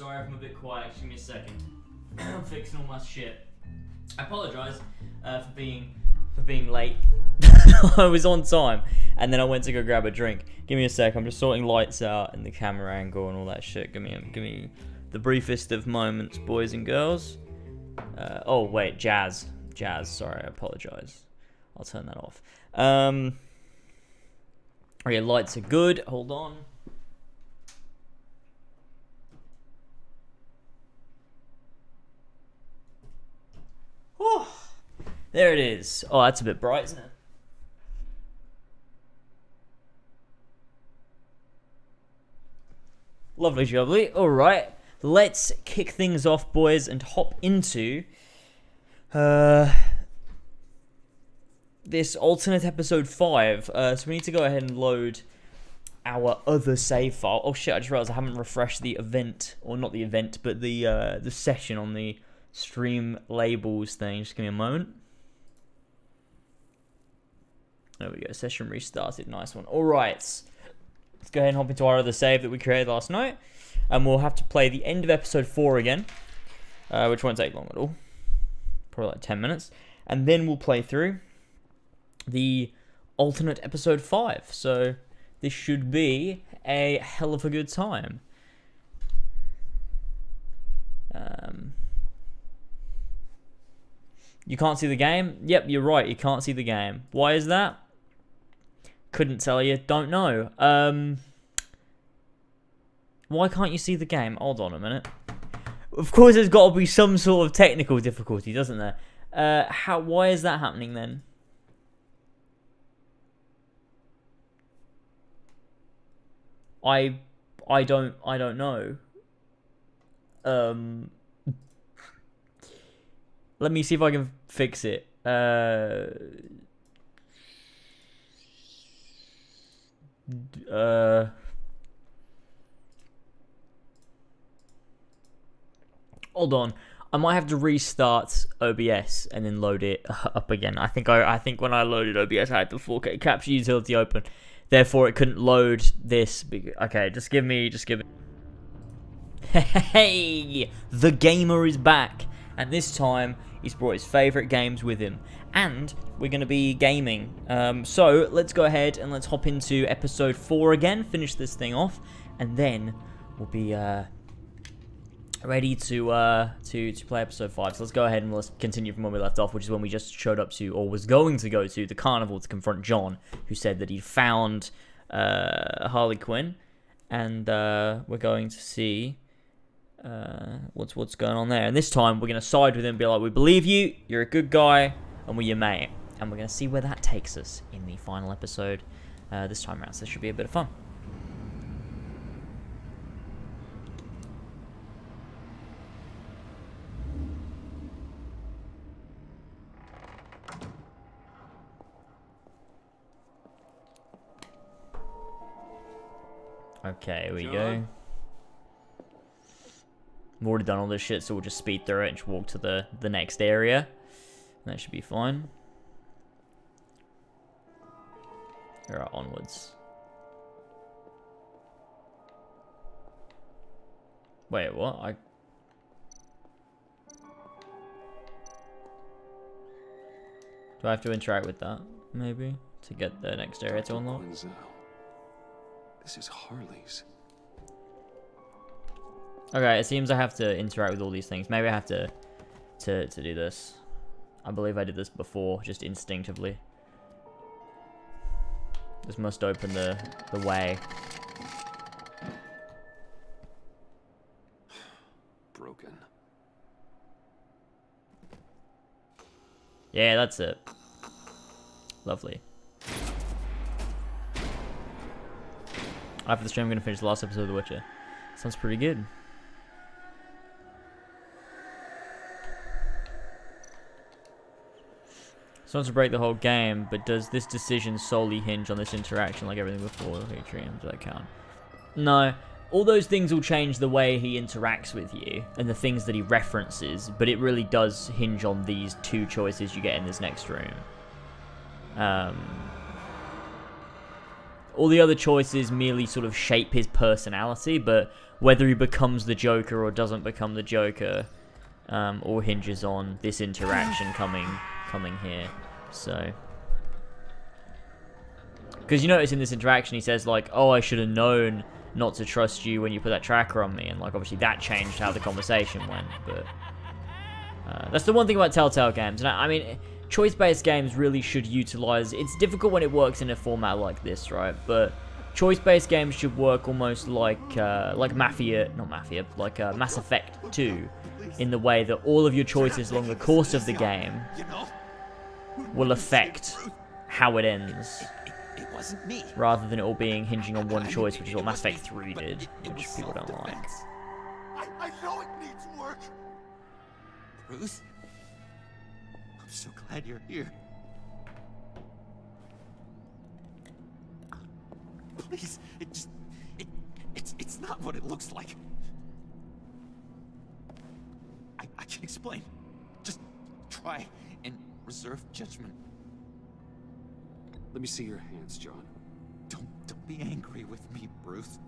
Sorry if I'm a bit quiet, give me a second. I'm fixing all my shit. I apologise for being late. I was on time, and then I went to go grab a drink. Give me a sec, I'm just sorting lights out and the camera angle and all that shit. Give me the briefest of moments, boys and girls. Oh wait, jazz, sorry, I apologise. I'll turn that off. Okay, lights are good, hold on. Whew. There it is. Oh, that's a bit bright, isn't it? Lovely jubbly. Alright, let's kick things off, boys, and hop into this alternate episode 5. So we need to go ahead and load our other save file. Oh shit, I just realized I haven't refreshed the event, or not the event, but the session on the stream labels thing. Just give me a moment. There we go, session restarted, nice one. Alright, let's go ahead and hop into our other save that we created last night. And we'll have to play the end of episode 4 again, which won't take long at all. Probably like 10 minutes. And then we'll play through the alternate episode 5. So this should be a hell of a good time. You can't see the game? Yep, you're right, you can't see the game. Why is that? Couldn't tell you, don't know. Why can't you see the game? Hold on a minute. Of course there's got to be some sort of technical difficulty, doesn't there? Why is that happening then? I don't know. Let me see if I can fix it. Hold on. I might have to restart OBS and then load it up again. I think when I loaded OBS, I had the 4K capture utility open. Therefore, it couldn't load this. Okay, just give me. Hey, the gamer is back, and this time he's brought his favorite games with him, and we're going to be gaming. So let's go ahead and let's hop into episode 4 again, finish this thing off, and then we'll be ready to play episode 5. So let's go ahead and let's continue from when we left off, which is when we just showed up to, or was going to go to, the carnival to confront John, who said that he found Harley Quinn, and we're going to see what's going on there. And this time we're going to side with him and be like, we believe you, you're a good guy, and we're your mate. And we're going to see where that takes us in the final episode this time around. So this should be a bit of fun. Okay, here we go. We've already done all this shit, so we'll just speed through it and just walk to the next area. That should be fine. Alright, onwards. Wait, what? Do I have to interact with that, maybe? To get the next area to unlock? This is Harley's. Okay, it seems I have to interact with all these things. Maybe I have to do this. I believe I did this before, just instinctively. This must open the way. Broken. Yeah, that's it. Lovely. After the stream, I'm going to finish the last episode of The Witcher. Sounds pretty good. So not to break the whole game, but does this decision solely hinge on this interaction like everything before? Okay, dreams, does that count? No. All those things will change the way he interacts with you and the things that he references, but it really does hinge on these two choices you get in this next room. All the other choices merely sort of shape his personality, but whether he becomes the Joker or doesn't become the Joker, all hinges on this interaction coming here. So, because you notice in this interaction, he says like, "Oh, I should have known not to trust you when you put that tracker on me," and like obviously that changed how the conversation went. But that's the one thing about Telltale games, and I mean, choice-based games really should utilize. It's difficult when it works in a format like this, right? But choice-based games should work almost like Mass Effect 2, in the way that all of your choices along the course of the game will affect how it ends, It wasn't me. rather than it all being hinging on one choice, which is what Mass Effect 3 did, which people don't like. I know it needs work. Bruce, I'm so glad you're here. Please, it's not what it looks like. I can explain. Just try and reserve judgment. Let me see your hands, John. Don't be angry with me, Bruce.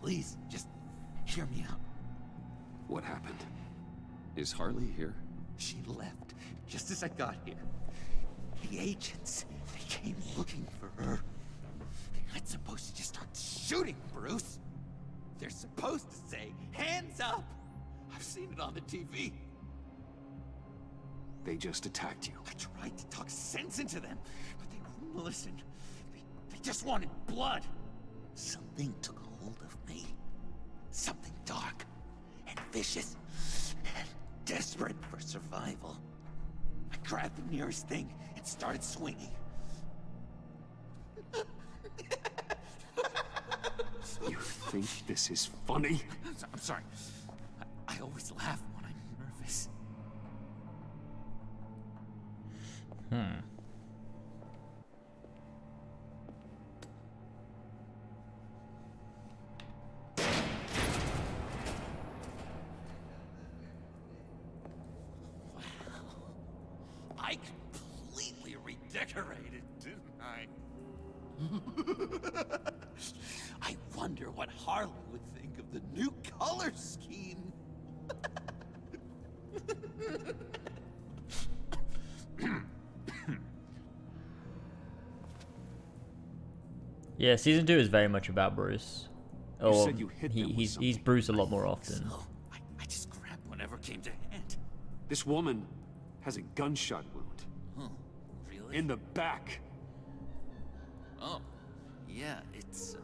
Please, just hear me out. What happened? Is Harley here? She left just as I got here. The agents, they came looking for her. They're not supposed to just start shooting, Bruce. They're supposed to say, "Hands up!" I've seen it on the TV. They just attacked you. I tried to talk sense into them, but they wouldn't listen. They just wanted blood. Something took hold of me. Something dark and vicious and desperate for survival. I grabbed the nearest thing and started swinging. You think this is funny? I'm sorry. I always laugh when I'm nervous. I completely redecorated, didn't I? I wonder what Harley would think of the new color scheme. Yeah, season 2 is very much about Bruce. You said you hit them with he's something. Bruce a lot more often. So, I just grabbed whatever came to hand. This woman has a gunshot wound Oh, really? in the back. Oh, yeah, it's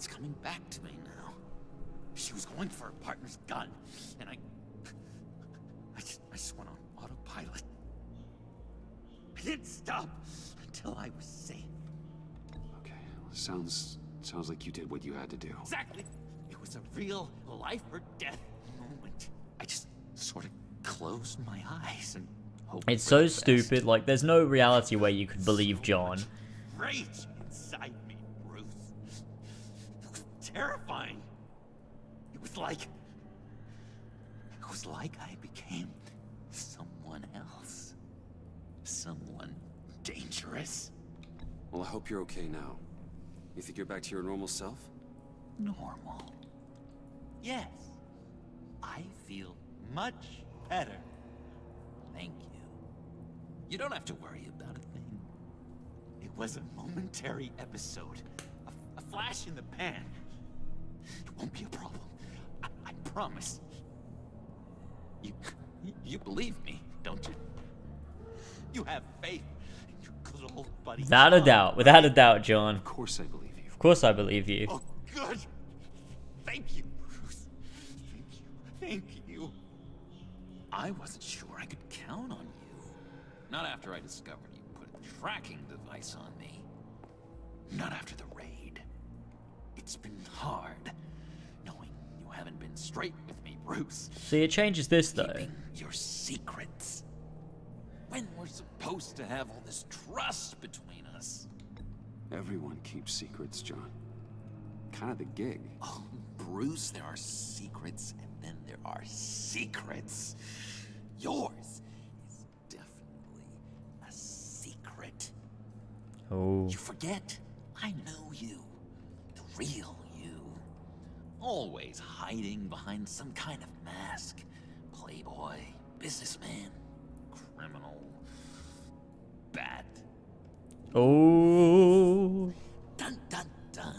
coming back to me now. She was going for her partner's gun, and I just went on autopilot. I didn't stop until I was safe. Okay, sounds like you did what you had to do. Exactly. It was a real life or death moment. I just sort of closed my eyes and hoped It's for so the best. stupid. Like, there's no reality where you could believe So John. much rage inside me, Bruce. It was terrifying. It was like I became someone else. Someone dangerous. Well, I hope you're okay now. You think you're back to your normal self? Normal. Yes. I feel much better. Thank you. You don't have to worry about a thing. It was a momentary episode. A flash in the pan. It won't be a problem. I promise. You believe me, don't you? You have faith in your good old buddy. Without a doubt. Without a doubt, John. Of course I believe you. Of course I believe you. Oh, good. Thank you, Bruce. Thank you. I wasn't sure I could count on you. Not after I discovered you put a tracking device on me. Not after the raid. It's been hard, knowing you haven't been straight with me, Bruce. See, it changes this, though. Keeping your secrets. When we're supposed to have all this trust between us. Everyone keeps secrets, John. Kind of the gig. Oh, Bruce, there are secrets, and then there are secrets. Yours is definitely a secret. Oh. You forget, I know you. The real you. Always hiding behind some kind of mask. Playboy, businessman, criminal, bat. Oh. Dun dun dun.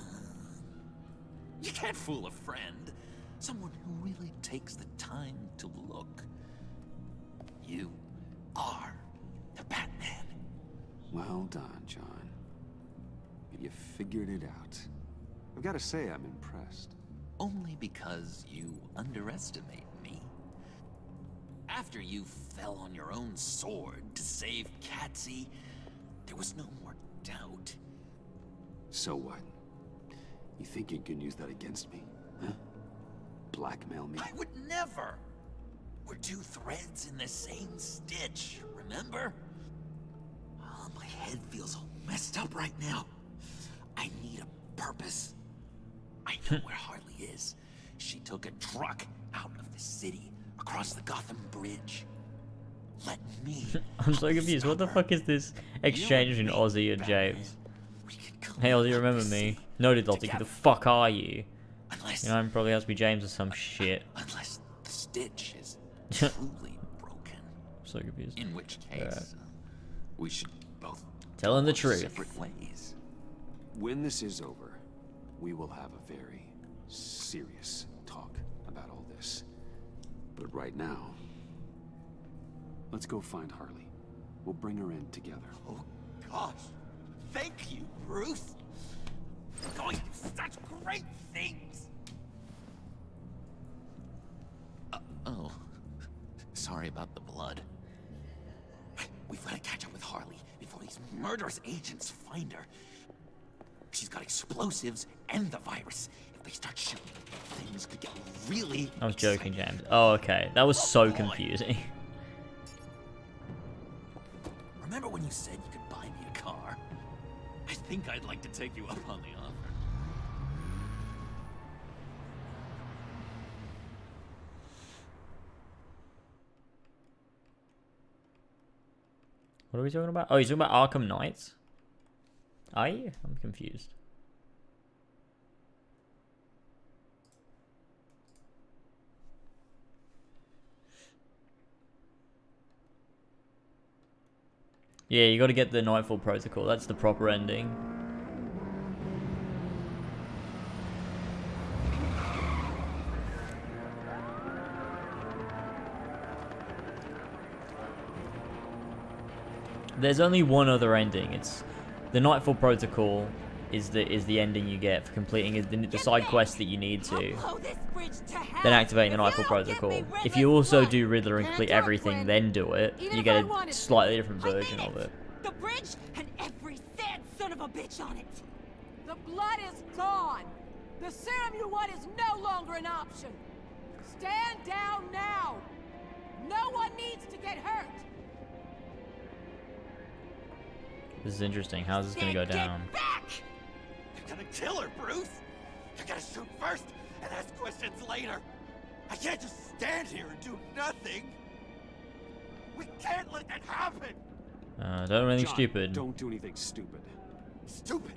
You can't fool a friend. Someone who really takes the time to look. You are the Batman. Well done, John. You figured it out. I've got to say, I'm impressed. Only because you underestimate me. After you fell on your own sword to save Catsy, there was no more doubt. So what? You think you can use that against me? Huh? Blackmail me? I would never! We're two threads in the same stitch, remember? Oh, my head feels all messed up right now. I need a purpose. I know where Harley is. She took a truck out of the city, across the Gotham Bridge. Let me. I'm so confused. What the fuck is this exchange between Ozzy and James? Hey Ozzy, remember me? Noted, Lottie, who the fuck are you? Unless, You know, I'm probably has to be James or some shit. unless the stitch is truly broken. I'm so confused. In which case, we should both Telling the go truth. separate ways. When this is over, we will have a very serious talk about all this. But right now, let's go find Harley. We'll bring her in together. Oh gosh, thank you, Bruce. You're going to do such great things. Oh, sorry about the blood. We've got to catch up with Harley before these murderous agents find her. She's got explosives and the virus. If they start shooting, things could get really I was joking, exciting. James. Oh, okay. That was so boy. confusing. Remember when you said you could buy me a car? I think I'd like to take you up on the offer. What are we talking about? Oh, he's talking about Arkham Knights? Are you? I'm confused. Yeah, you gotta get the Nightfall Protocol. That's the proper ending. There's only one other ending. It's the Nightfall Protocol is the ending you get for completing the side quest that you need to. Then activating the Nightfall Protocol. If you also do Riddler and complete everything, then do it, you get a slightly different version of it. The bridge and every sad son of a bitch on it. The blood is gone. The serum you want is no longer an option. Stand down now. No one needs to get hurt. This is interesting. How's this gonna go down? Get back! You're gonna kill her, Bruce! You gotta shoot first and ask questions later! I can't just stand here and do nothing! We can't let that happen! Don't do anything John, stupid. Don't do anything stupid. Stupid?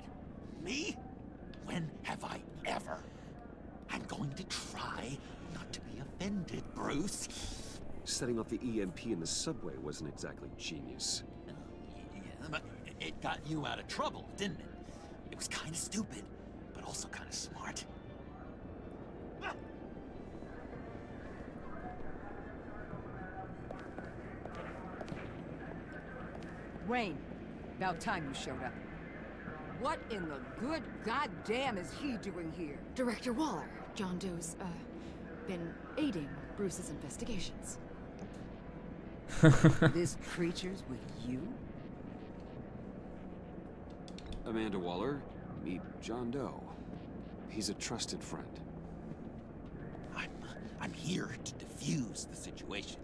Me? When have I ever? I'm going to try not to be offended, Bruce. Setting off the EMP in the subway wasn't exactly genius. Yeah, but it got you out of trouble, didn't it? It was kind of stupid, but also kind of smart. Wayne, about time you showed up. What in the good goddamn is he doing here? Director Waller, John Doe's, been aiding Bruce's investigations. This creature's with you? Amanda Waller, meet John Doe. He's a trusted friend. I'm here to defuse the situation.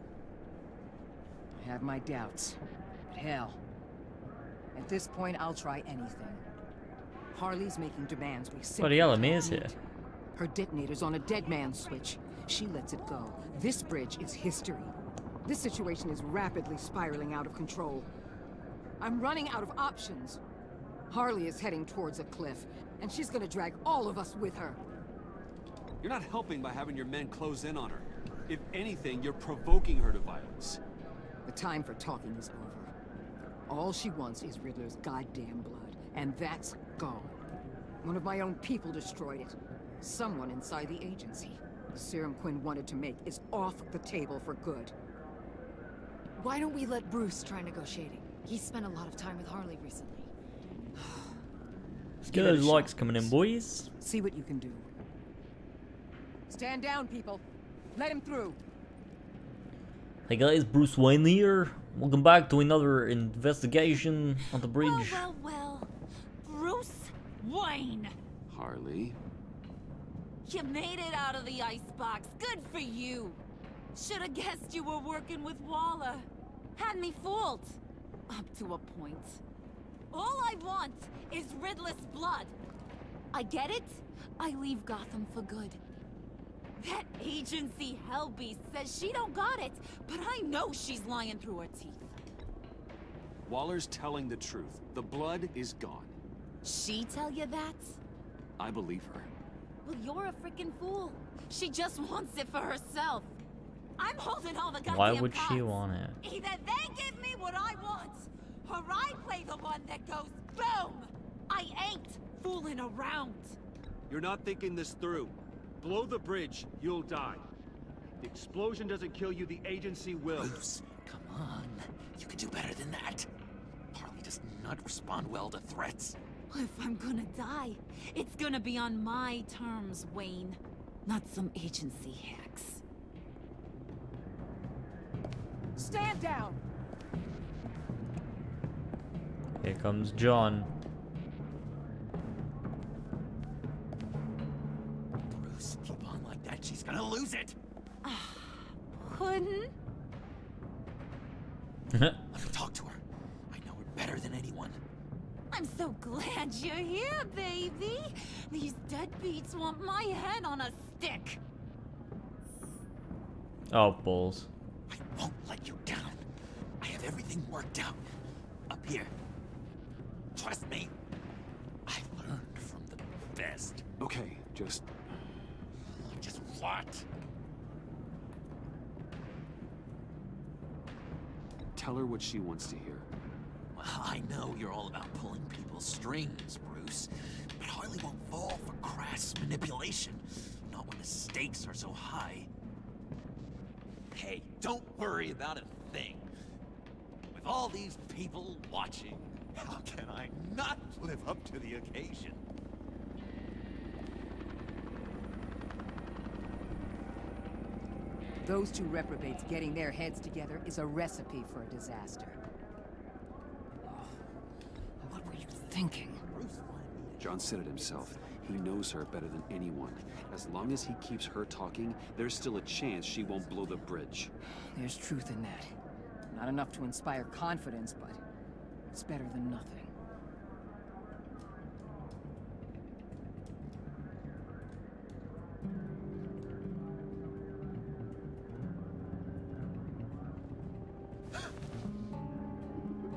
I have my doubts. But hell, at this point, I'll try anything. Harley's making demands we simply Bloody hell, can't Amir's here. meet. Her detonator's on a dead man's switch. She lets it go. This bridge is history. This situation is rapidly spiraling out of control. I'm running out of options. Harley is heading towards a cliff, and she's gonna drag all of us with her. You're not helping by having your men close in on her. If anything, you're provoking her to violence. The time for talking is over. All she wants is Riddler's goddamn blood, and that's gone. One of my own people destroyed it. Someone inside the agency. The serum Quinn wanted to make is off the table for good. Why don't we let Bruce try negotiating? He's spent a lot of time with Harley recently. Let's get those likes coming in, boys. See what you can do. Stand down, people. Let him through. Hey guys, Bruce Wayne here. Welcome back to another investigation on the bridge. Well. Bruce Wayne. Harley? You made it out of the icebox. Good for you. Should have guessed you were working with Waller. Had me fooled. Up to a point. All I want is Riddler's blood. I get it. I leave Gotham for good. That agency hellbeast says she don't got it, but I know she's lying through her teeth. Waller's telling the truth. The blood is gone. She tell you that? I believe her. Well, you're a freaking fool. She just wants it for herself. I'm holding all the goddamn Why would cards. she want it? Either they give me what I want, or I play the one that goes boom. I ain't fooling around. You're not thinking this through. Blow the bridge, you'll die. The explosion doesn't kill you, the agency will. Bruce, come on. You can do better than that. Harley does not respond well to threats. If I'm gonna die, it's gonna be on my terms, Wayne. Not some agency hacks. Stand down! Here comes John. Bruce, keep on like that. She's gonna lose it. Couldn't? Let me talk to her. I know her better than anyone. I'm so glad you're here, baby. These deadbeats want my head on a stick. Oh, balls. I won't let you down. I have everything worked out. Up here. Trust me. I learned from the best. Okay, just what? tell her what she wants to hear. Well, I know you're all about pulling people's strings, Bruce. But Harley won't fall for crass manipulation. Not when the stakes are so high. Hey, don't worry about a thing. With all these people watching, how can I not live up to the occasion? Those two reprobates getting their heads together is a recipe for a disaster. What were you thinking? John said it himself. He knows her better than anyone. As long as he keeps her talking, there's still a chance she won't blow the bridge. There's truth in that. Not enough to inspire confidence, but it's better than nothing.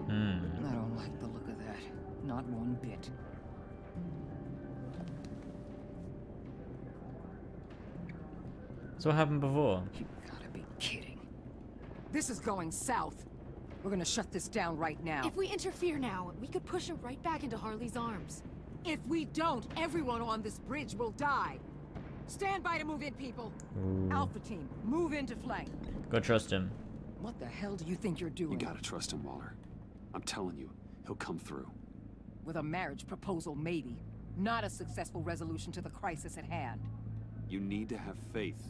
I don't like the look of that. Not one bit. So what happened before? You gotta be kidding. This is going south. We're gonna shut this down right now. If we interfere now, we could push her right back into Harley's arms. If we don't, everyone on this bridge will die. Stand by to move in, people. Ooh. Alpha team, move into flank. Go trust him. What the hell do you think you're doing? You gotta trust him, Waller. I'm telling you, he'll come through. With a marriage proposal, maybe. Not a successful resolution to the crisis at hand. You need to have faith.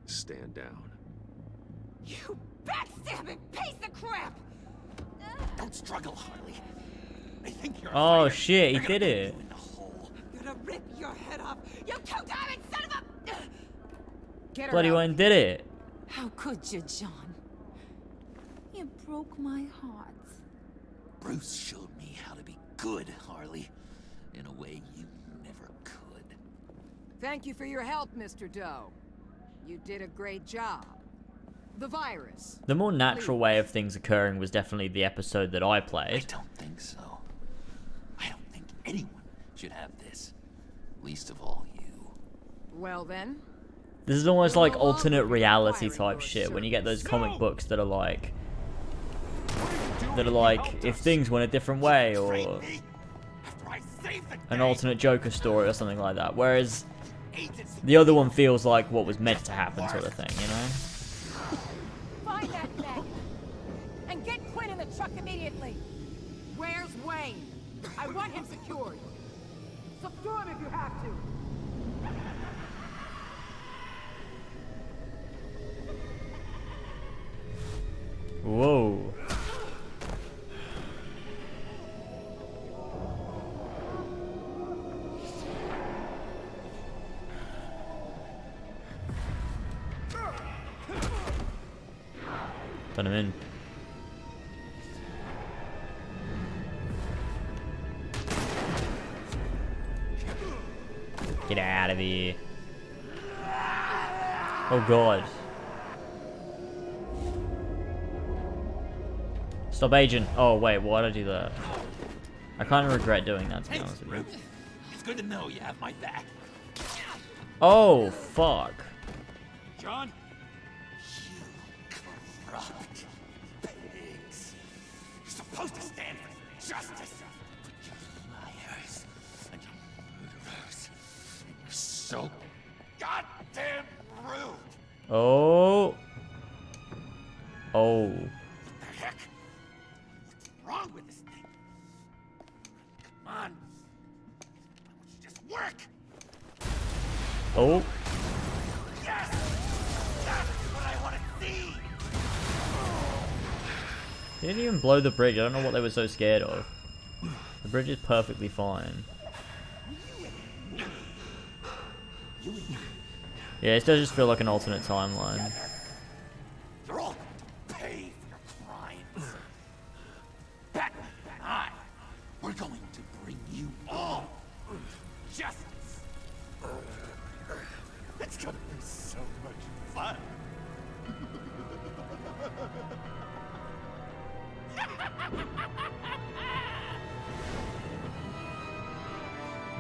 Stand down. You backstabbing piece of crap! Don't struggle, Harley. I think you're a Oh fighter. shit, he They're gonna did put it. you in the hole. I'm gonna rip your head off, you two-diamond son of a... Get her Bloody out. Wayne did it. How could you, John? You broke my heart. Bruce showed me how to be good, Harley. In a way you never could. Thank you for your help, Mr. Doe. You did a great job. The virus. The more natural way of things occurring was definitely the episode that I I played. don't think so. anyone should have this. Least of all you. Well then, This is almost You'll like no longer alternate be reality requiring type your shit when you get those service. comic books that are like if us. things went a different way, or Betrayed me after I saved the an day. alternate Joker story or something like that. Whereas Agents the other one feels like what was meant to happen, sort of thing, you know? find that bag and get Quinn in the truck immediately. Where's Wayne? I want him secured. Subdue him if you have to. Whoa. Turn him in. Get out of here. Oh god. Stop, agent. Oh wait, why did I do that? I kind of regret doing that, to be honest with you. It's good to know you have my back. Oh, fuck. John? You corrupt pigs. You're supposed to stand for justice. But you're liars and you're murderers. And you're so goddamn rude. Oh. Oh. What the heck? What's wrong with this thing? Come on. Why don't you just work? Oh. Yes! That's what I want to see! They didn't even blow the bridge. I don't know what they were so scared of. The bridge is perfectly fine. Yeah, it does just feel like an alternate timeline. You're all pay for your crimes. Batman and I, we're going to bring you all justice. It's gonna be so much fun.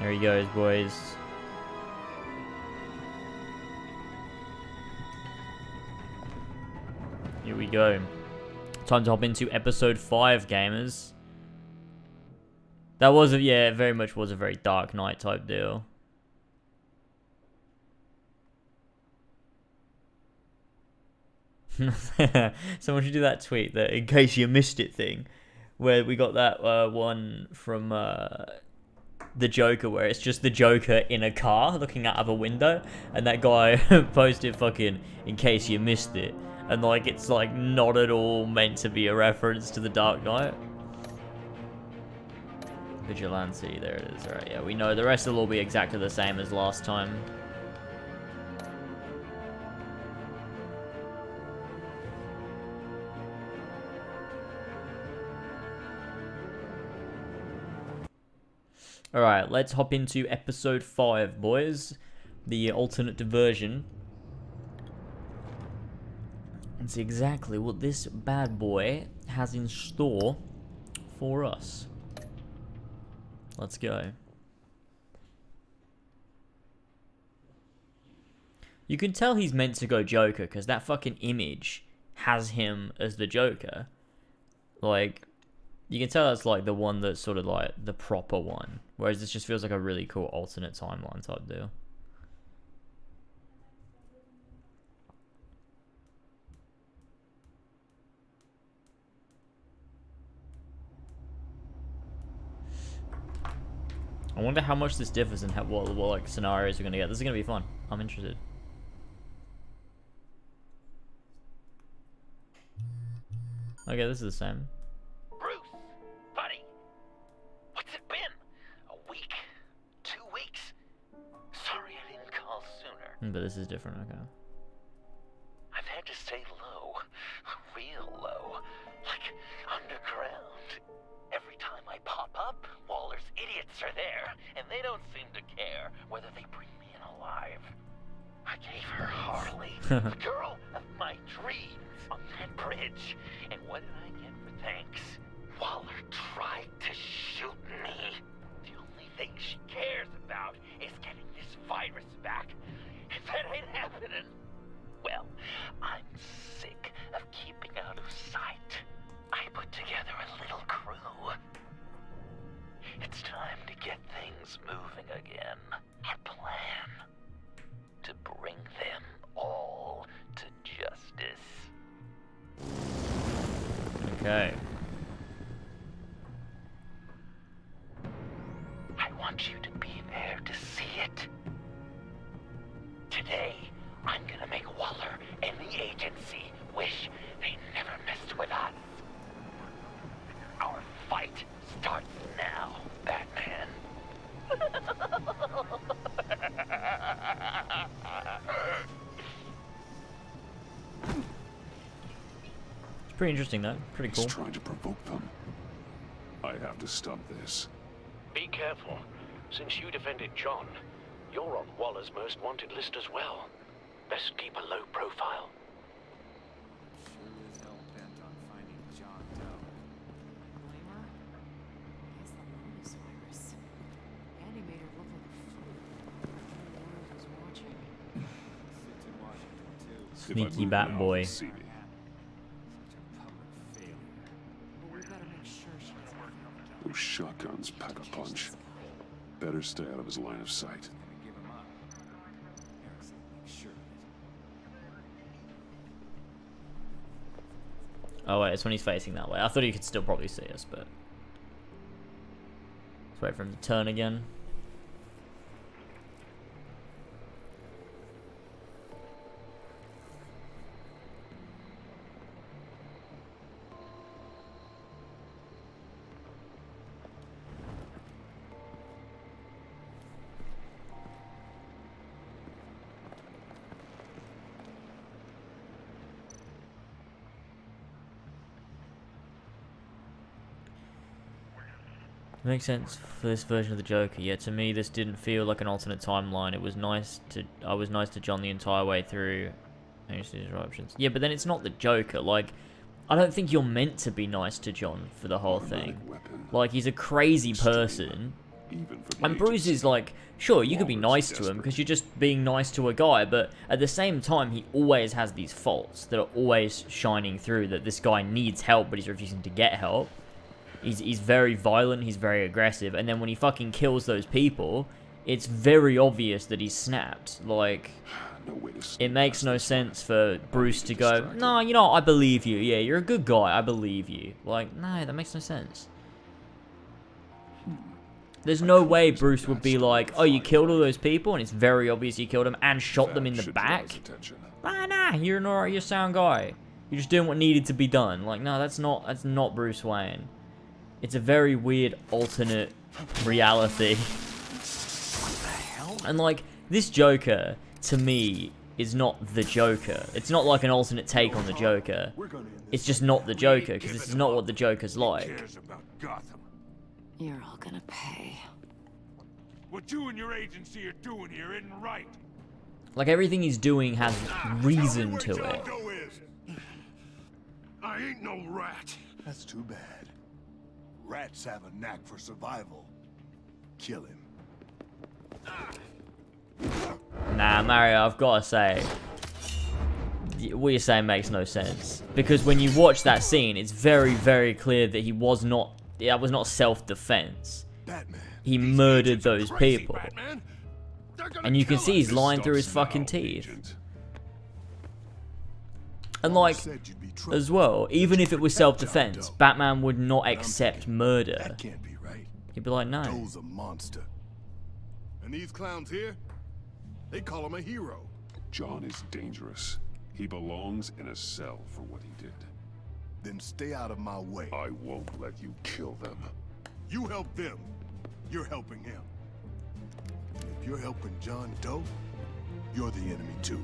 There he goes, boys. Here we go. Time to hop into episode 5, gamers. That was yeah, it very much was a very Dark Knight type deal. Someone should do that tweet, that in case you missed it thing, where we got that one from the Joker, where it's just the Joker in a car looking out of a window, and that guy posted fucking in case you missed it, and like it's like not at all meant to be a reference to the Dark Knight. Vigilante, there it is. Alright, yeah, we know the rest will all be exactly the same as last time. Alright, let's hop into episode 5, boys. The alternate version. And see exactly what this bad boy has in store for us. Let's go. You can tell he's meant to go Joker, because that fucking image has him as the Joker. Like, you can tell that's like the one that's sort of like the proper one. Whereas this just feels like a really cool alternate timeline type deal. I wonder how much this differs and what like scenarios we're gonna get. This is gonna be fun. I'm interested. Okay, this is the same. Bruce, buddy, what's it been? A week? 2 weeks? Sorry I didn't call sooner. But this is different, okay. I've had to stay low, real low, like underground. Every time I pop up, Waller's idiots are there, and they don't seem to care whether they bring me in alive. I gave her Harley, the girl of my dreams, on that bridge. And what did I get for thanks? Waller tried to shoot me. The only Pretty interesting though. Pretty cool. He's trying to provoke them. I have to stop this. Be careful. Since you defended John, you're on Waller's most wanted list as well. Best keep a low profile. Sure is hell bent on finding John Doe. Blame her? It's the Lotus virus. Andy made her look like a fool. The world was watching. Sits in Washington too. If I Sneaky move bat now, boy. they'll see me. Such a public failure. But we better make sure she doesn't. Those shotguns pack a punch. Better stay out of his line of sight. Gonna give him up. Harrison, make sure of it. Oh wait, it's when he's facing that way. I thought he could still probably see us, but let's wait for him to turn again. Makes sense for this version of the Joker. Yeah, to me, this didn't feel like an alternate timeline. It was nice to, I was nice to John the entire way through. Interruptions. Yeah, but then it's not the Joker. Like, I don't think you're meant to be nice to John for the whole thing. Like, he's a crazy person. And Bruce is like, sure, you could be nice to him because you're just being nice to a guy, but at the same time, he always has these faults that are always shining through, that this guy needs help, but he's refusing to get help. He's very violent, he's very aggressive, and then when he fucking kills those people, it's very obvious that he's snapped. Like, it makes no sense for Bruce to go, no, you know, I believe you. Yeah, you're a good guy, I believe you. Like, no, that makes no sense. There's no way Bruce would be like, oh, you killed all those people, and it's very obvious you killed them, and shot them in the back? Nah, you're an alright, you're a sound guy. You're just doing what needed to be done. Like, no, that's not Bruce Wayne. It's a very weird alternate reality. And like, this Joker, to me, is not the Joker. It's not like an alternate take on the Joker. It's just not the Joker, because this is not what the Joker's like. You're all gonna pay. What you and your agency are doing here isn't right. Like, everything he's doing has reason to it. I ain't no rat. That's too bad. Rats have a knack for survival. Kill him. Nah, Mario, I've got to say, what you're saying makes no sense. Because when you watch that scene, it's very, very clear that he was not, that was not self-defense. He murdered those people. And you can see he's lying through his fucking teeth. And like, as well, even if it was self-defense, Batman would not accept murder. That can't be right. He'd be like, no. Doe's a monster. And these clowns here, they call him a hero. John is dangerous. He belongs in a cell for what he did. Then stay out of my way. I won't let you kill them. You help them, you're helping him. If you're helping John Doe, you're the enemy too.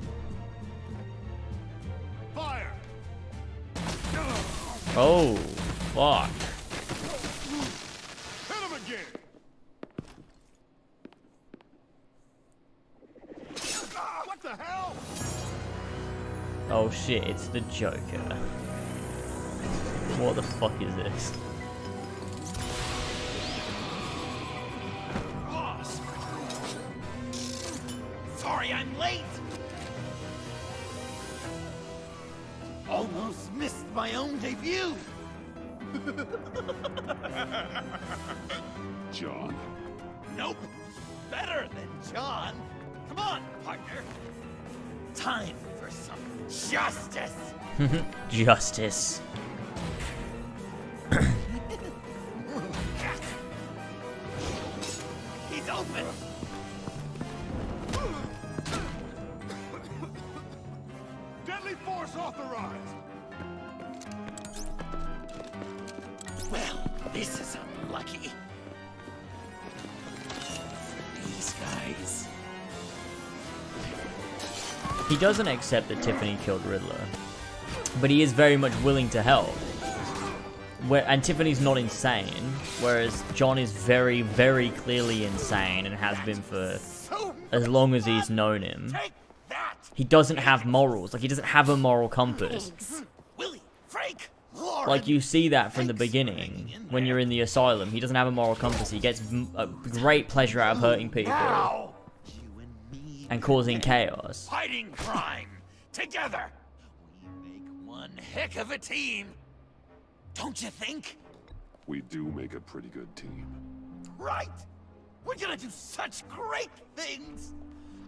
Fire! Oh, fuck. Hit him again! What the hell? Oh shit, it's the Joker. What the fuck is this? Boss! Sorry I'm late! Almost missed my own debut! John? Nope! Better than John! Come on, partner! Time for some justice! Justice. He's open! Deadly force authorized! Well, this is unlucky. These guys. He doesn't accept that Tiffany killed Riddler. but he is very much willing to help. And Tiffany's not insane, whereas John is very, very clearly insane and has been for as long as he's known him. He doesn't have morals. Like, he doesn't have a moral compass. Willie, Frank, Like, you see that from the beginning when you're in the asylum. He doesn't have a moral compass. He gets a great pleasure out of hurting people and causing chaos. Fighting crime together. We make one heck of a team. Don't you think? We do make a pretty good team. Right. We're gonna do such great things.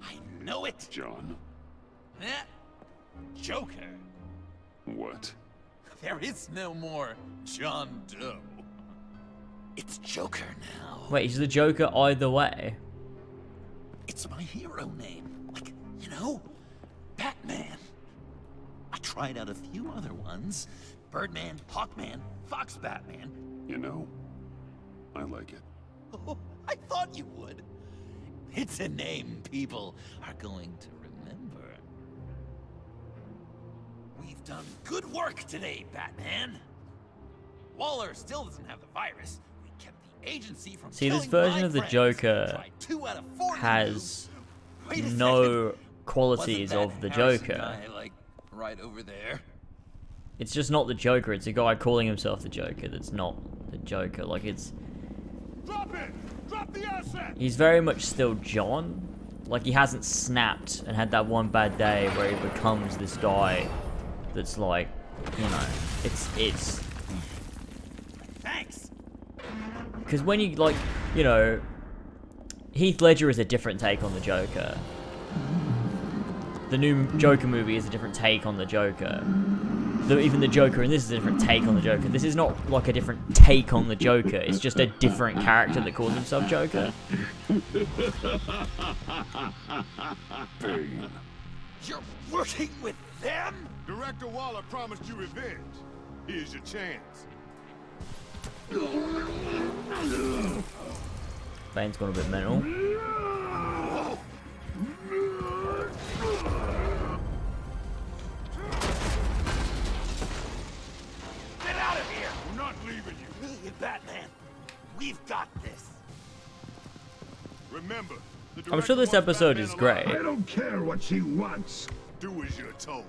I know it. John? Eh? Joker. What? There is no more John Doe. It's Joker now. Wait, he's the Joker either way. It's my hero name. Like, you know, Batman. I tried out a few other ones. Birdman, Hawkman, Fox Batman. You know, I like it. Oh, I thought you would. It's a name people are going to remember. We've done good work today, Batman. Waller still doesn't have the virus. We kept the agency from See, this killing version my of the friends. Joker Tried 2 out of 4 has Wait a no second. qualities Wasn't of that the Harrison Joker. guy, like, right over there? It's just not the Joker. It's a guy calling himself the Joker that's not the Joker. Like, it's... Drop it! Drop the asset! He's very much still John. Like, he hasn't snapped and had that one bad day where he becomes this guy that's like, you know, it's... Thanks. Because when you, like, you know, Heath Ledger is a different take on the Joker. The new Joker movie is a different take on the Joker. Even the Joker in this is a different take on the Joker. This is not like a different take on the Joker. It's just a different character that calls himself Joker. Bane. You're working with them? Director Waller promised you revenge. Here's your chance. Bane's gone a bit mental. Get out of here! We're not leaving you. Me and Batman, we've got this. Remember, the I'm sure this director wants episode Batman is great. alive. I don't care what she wants. Do as you're told.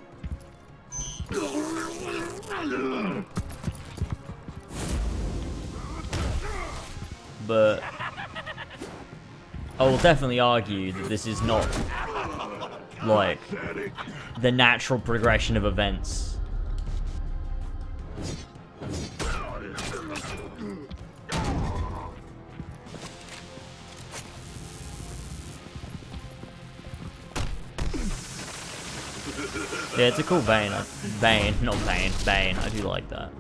But I will definitely argue that this is not like the natural progression of events. Yeah, it's a cool Bane. Bane. I do like that.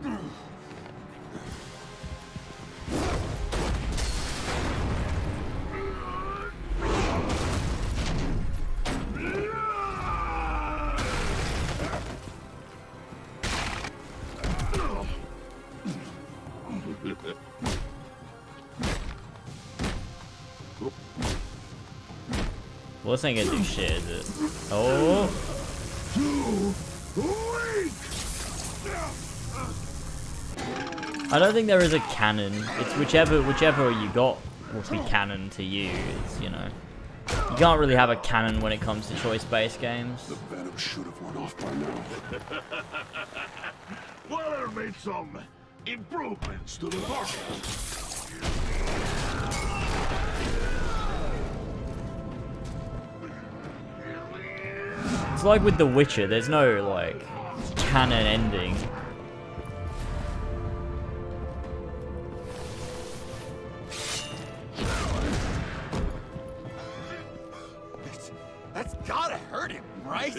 Well, this ain't gonna do shit, is it? Oh! I don't think there is a canon. It's whichever you got will be canon to you. It's, you know, you can't really have a canon when it comes to choice-based games. The Venom should have went off by now. Waller made some improvements to the party. It's like with The Witcher. There's no like canon ending. That's gotta hurt him, right?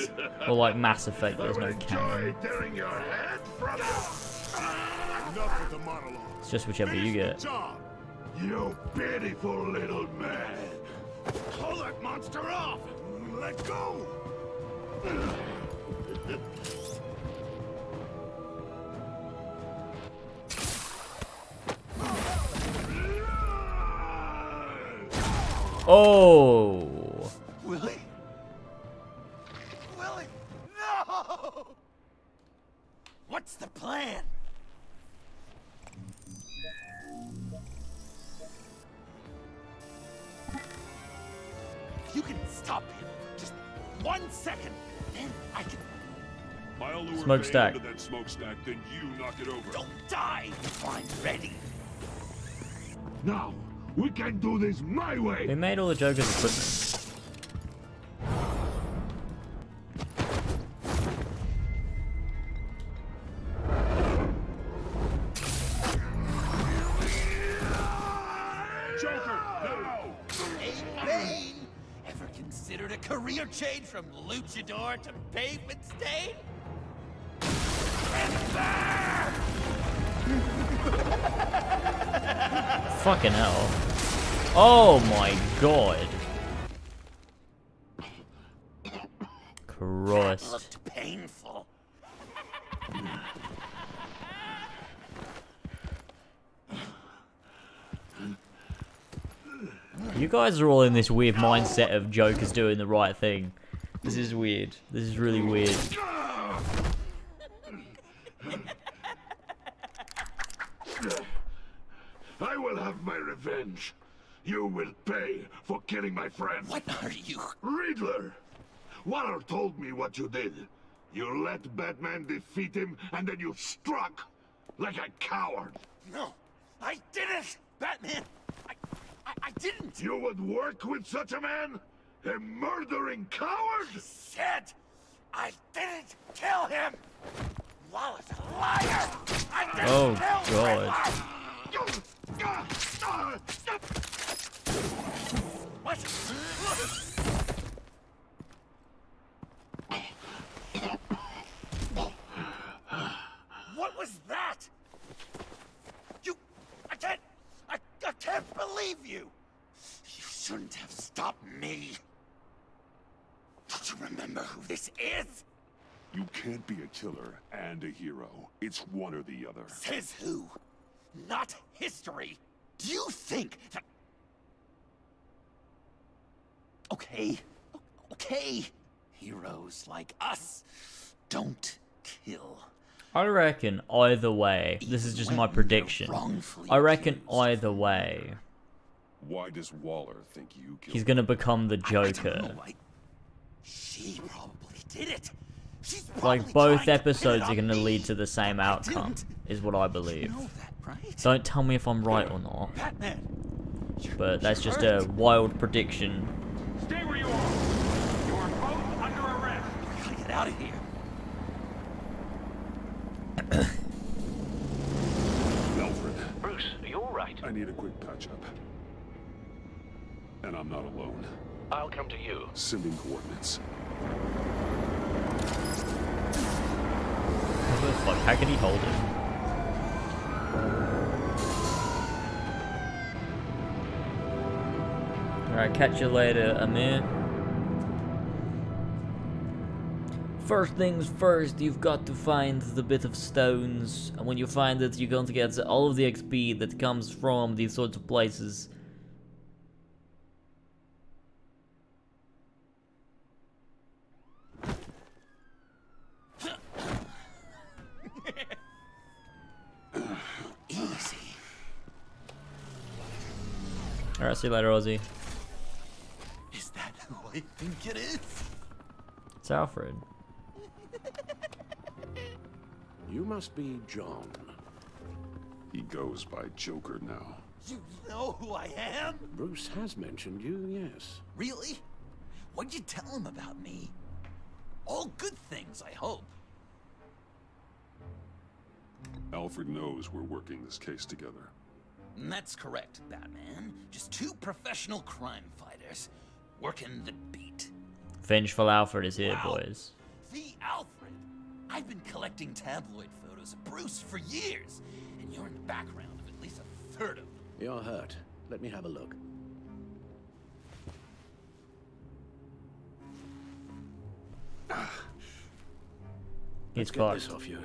Or like Mass Effect. There's no canon. Enjoy tearing your head, brother. Enough with the monologue. It's just whichever you get. Job. You pitiful little man. Pull that monster off. Let go. Oh! Willie? Willie! No! What's the plan? If you can stop him for just 1 second, then I can... I'll lure Smokestack. Bane into that smokestack, then you knock it over. Don't die if I'm ready. Now, we can do this my way. Who made all the Joker's equipment? Joker, now! Hey, Bane! Ever considered a career change from luchador to pavement stain? Fucking hell. Oh my god. Christ. Looked painful. You guys are all in this weird mindset of Joker's doing the right thing. This is weird. This is really weird. I will have my revenge. You will pay for killing my friend. What are you? Riddler! Waller told me what you did. You let Batman defeat him, and then you struck like a coward. No, I didn't! Batman! I didn't! You would work with such a man? A murdering coward? I said I didn't kill him! Waller's a liar! I didn't Oh, kill God. Riddler! What? What was that? I can't believe you! You shouldn't have stopped me. Don't you remember who this is? You can't be a killer and a hero. It's one or the other. Says who? Not history. Do you think that... Okay. Heroes like us don't kill. I reckon either way, this is just my prediction. I reckon either way, Why does Waller think you killed he's gonna become the I Joker. don't know. She probably did it. She's Like, probably both trying to pin it episodes are on gonna me. lead to the same outcome, didn't. is what I You believe. know that, right? Don't tell me if I'm right or not, Batman. but that's just a wild prediction. Stay where you are! You are both under arrest! We gotta get out of here. Alfred, Bruce, are you alright? I need a quick patch-up. And I'm not alone. I'll come to you. Sending coordinates. What the fuck? How can he hold it? Alright, catch you later, Amir. First things first, you've got to find the bit of stones, and when you find it, you're going to get all of the XP that comes from these sorts of places. Easy. Alright, see you later, Ozzy. Is that who I think it is? It's Alfred. You must be John. He goes by Joker now. You know who I am? Bruce has mentioned you, yes. Really? What'd you tell him about me? All good things, I hope. Alfred knows we're working this case together. And that's correct, Batman. Just two professional crime fighters working the beat. Vengeful Alfred is here, Wow. boys. The Alfred. I've been collecting tabloid photos of Bruce for years, and you're in the background of at least a third of them. You're hurt. Let me have a look. He's Let's get this fucked. off you.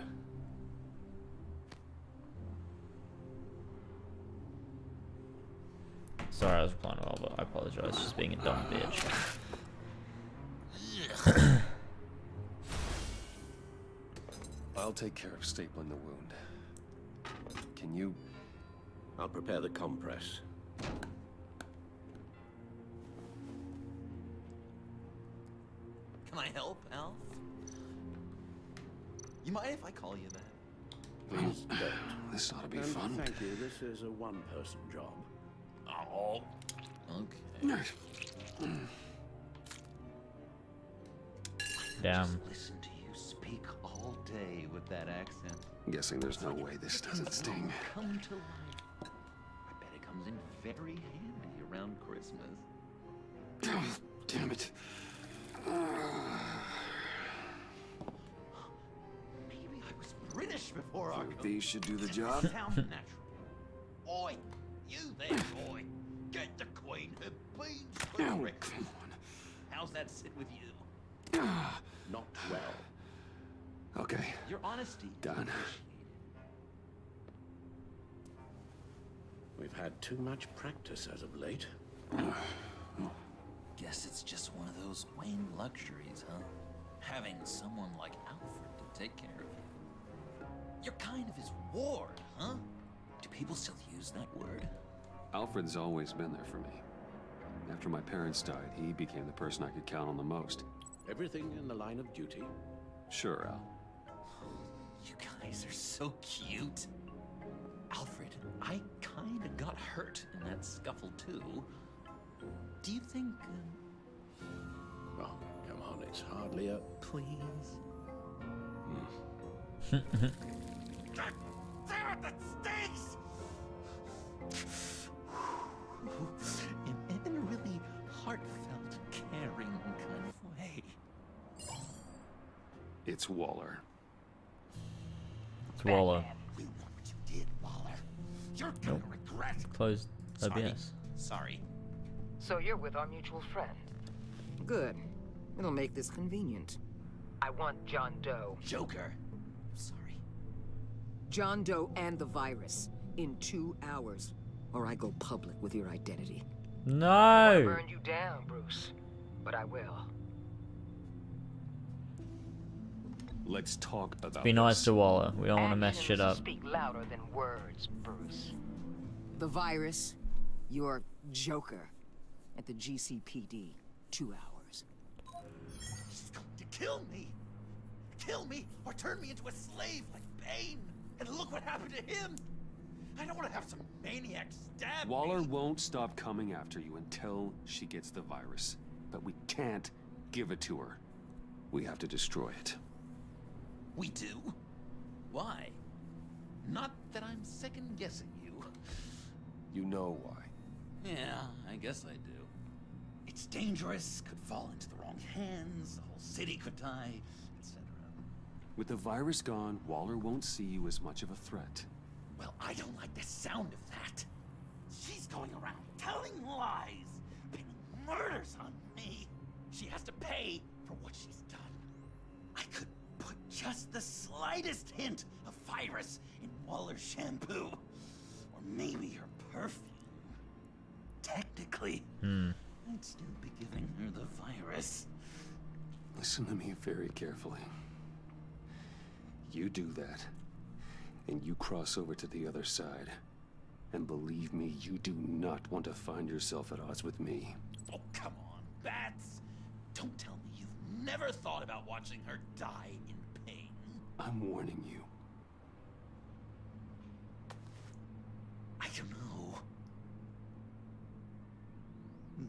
Sorry, I was replying well, but I apologize. Just being a dumb bitch. I'll take care of stapling the wound. Can you... I'll prepare the compress. Can I help, Alf? You mind if I call you that? Please don't. This ought to be And fun. thank you, this is a one-person job. Oh. Okay. Damn. Just listen to you speak all day with that accent. I'm guessing there's no way this doesn't sting. Come to life. I bet it comes in very handy around Christmas. Oh, damn it. Maybe I was British before our These should do the job. Sound natural. Oi, you there, boy. Get the Queen her beans for Oh, breakfast. come on. How's that sit with you? Not well. Okay, Your honesty. done. We've had too much practice as of late. Guess it's just one of those Wayne luxuries, huh? Having someone like Alfred to take care of you. You're kind of his ward, huh? Do people still use that word? Alfred's always been there for me. After my parents died, he became the person I could count on the most. Everything in the line of duty. Sure, Al. You guys are so cute. Alfred, I kind of got hurt in that scuffle too. Do you think... Oh, come on, it's hardly a... please? God damn it, that stings! in a really heartfelt, caring kind of way. It's Waller. It's Waller. We know what you did, Waller. You're gonna regret. Closed Sorry. OBS. Sorry. So you're with our mutual friend. Good. It'll make this convenient. I want John Doe. Joker. Sorry. John Doe and the virus in 2 hours, or I go public with your identity. I No! burned you down, Bruce, but I will. Let's talk about Be nice this. to Waller. We don't want to mess shit up. Speak louder than words, Bruce. The virus, your Joker, at the GCPD. 2 hours. She's going to kill me. Kill me or turn me into a slave like Bane. And look what happened to him. I don't want to have some maniac stab Waller me. won't stop coming after you until she gets the virus. But we can't give it to her. We have to destroy it. We do? Why? Not that I'm second-guessing you. You know why. Yeah, I guess I do. It's dangerous, could fall into the wrong hands, the whole city could die, etc. With the virus gone, Waller won't see you as much of a threat. Well, I don't like the sound of that. She's going around telling lies, pinning murders on me. She has to pay for what she's done. I could put just the slightest hint of virus in Waller's shampoo. Or maybe her perfume. Technically, I'd still be giving her the virus. Listen to me very carefully. You do that, and you cross over to the other side. And believe me, you do not want to find yourself at odds with me. Oh, come on, Bats. Don't tell me you've never thought about watching her die in pain. I'm warning you. I don't know.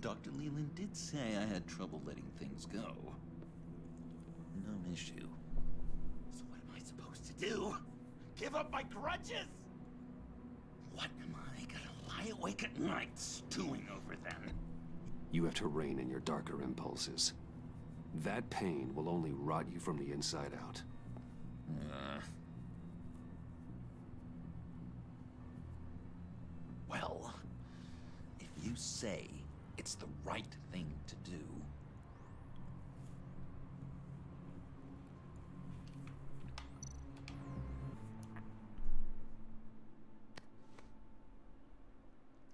Dr. Leland did say I had trouble letting things go. No issue. So what am I supposed to do? Give up my grudges? What am I gonna lie awake at night stewing over then? You have to rein in your darker impulses. That pain will only rot you from the inside out. Well, if you say it's the right thing to do.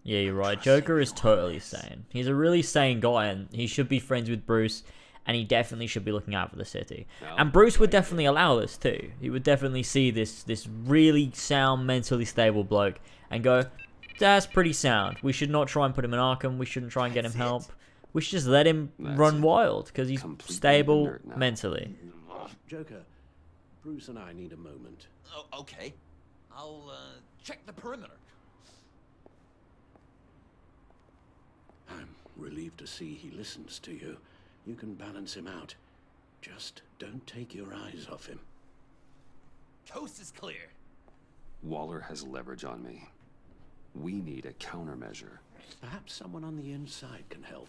Yeah, you're right. Joker is totally sane. He's a really sane guy, and he should be friends with Bruce. and he definitely should be looking out for the city. And Bruce would definitely allow this too. He would definitely see this really sound, mentally stable bloke and go, that's pretty sound. We should not try and put him in Arkham. We shouldn't try and get him help. We should just let him run wild because he's stable mentally. Joker, Bruce and I need a moment. Oh, okay. I'll check the perimeter. I'm relieved to see he listens to you. You can balance him out. Just don't take your eyes off him. Coast is clear. Waller has leverage on me. We need a countermeasure. Perhaps someone on the inside can help.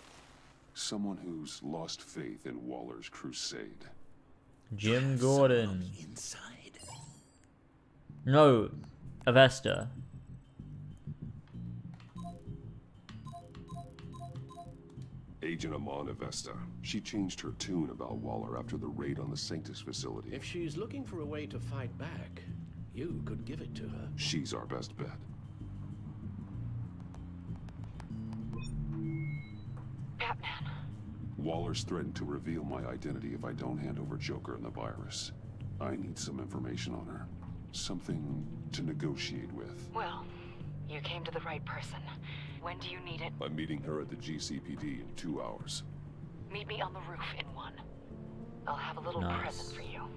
Someone who's lost faith in Waller's crusade. Jim Gordon. Inside. No, Avesta. Agent Amon Avesta. She changed her tune about Waller after the raid on the Sanctus facility. If she's looking for a way to fight back, you could give it to her. She's our best bet. Batman. Waller's threatened to reveal my identity if I don't hand over Joker and the virus. I need some information on her. Something to negotiate with. Well, you came to the right person. When do you need it? I'm meeting her at the GCPD in 2 hours. Meet me on the roof in 1. I'll have a little present for you.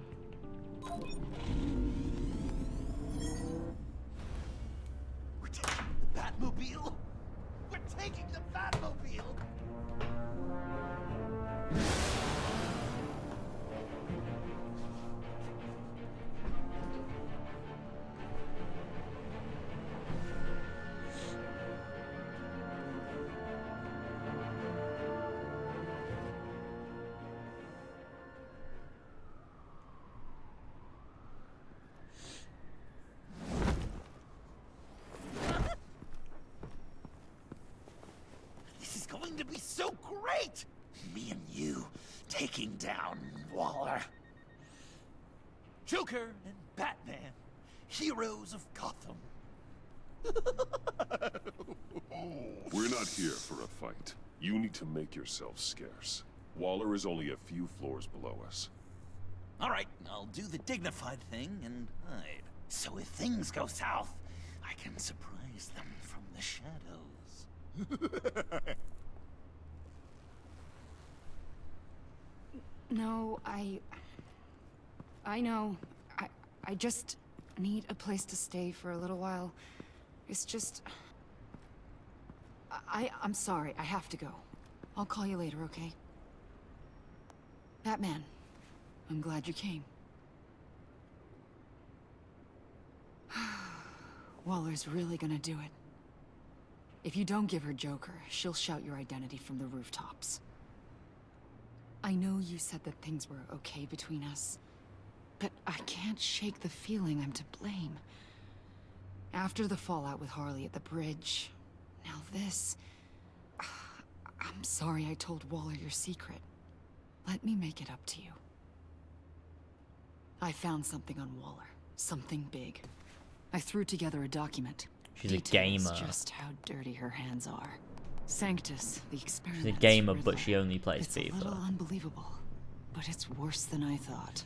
We're taking the Batmobile? We're taking the Batmobile? To be so great! Me and you taking down Waller. Joker and Batman, heroes of Gotham. We're not here for a fight. You need to make yourself scarce. Waller is only a few floors below us. All right, I'll do the dignified thing and hide. So if things go south, I can surprise them from the shadows. No, I know. I just need a place to stay for a little while. It's just... I'm sorry, I have to go. I'll call you later, okay? Batman, I'm glad you came. Waller's really gonna do it. If you don't give her Joker, she'll shout your identity from the rooftops. I know you said that things were okay between us, but I can't shake the feeling I'm to blame. After the fallout with Harley at the bridge, now this... I'm sorry I told Waller your secret. Let me make it up to you. I found something on Waller. Something big. I threw together a document. She's a Details gamer. just how dirty her hands are. Sanctus, the experiment. She's a gamer, but she only plays It's FIFA. a little unbelievable, but it's worse than I thought.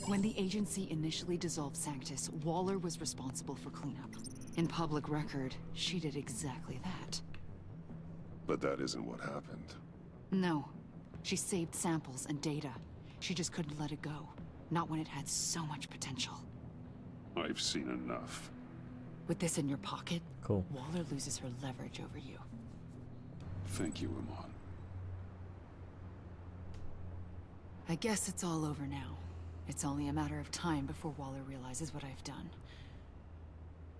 When the agency initially dissolved Sanctus, Waller was responsible for cleanup. In public record, she did exactly that. But that isn't what happened. No. She saved samples and data. She just couldn't let it go. Not when it had so much potential. I've seen enough. With this in your pocket, Cool. Waller loses her leverage over you. Thank you, Amon. I guess it's all over now. It's only a matter of time before Waller realizes what I've done.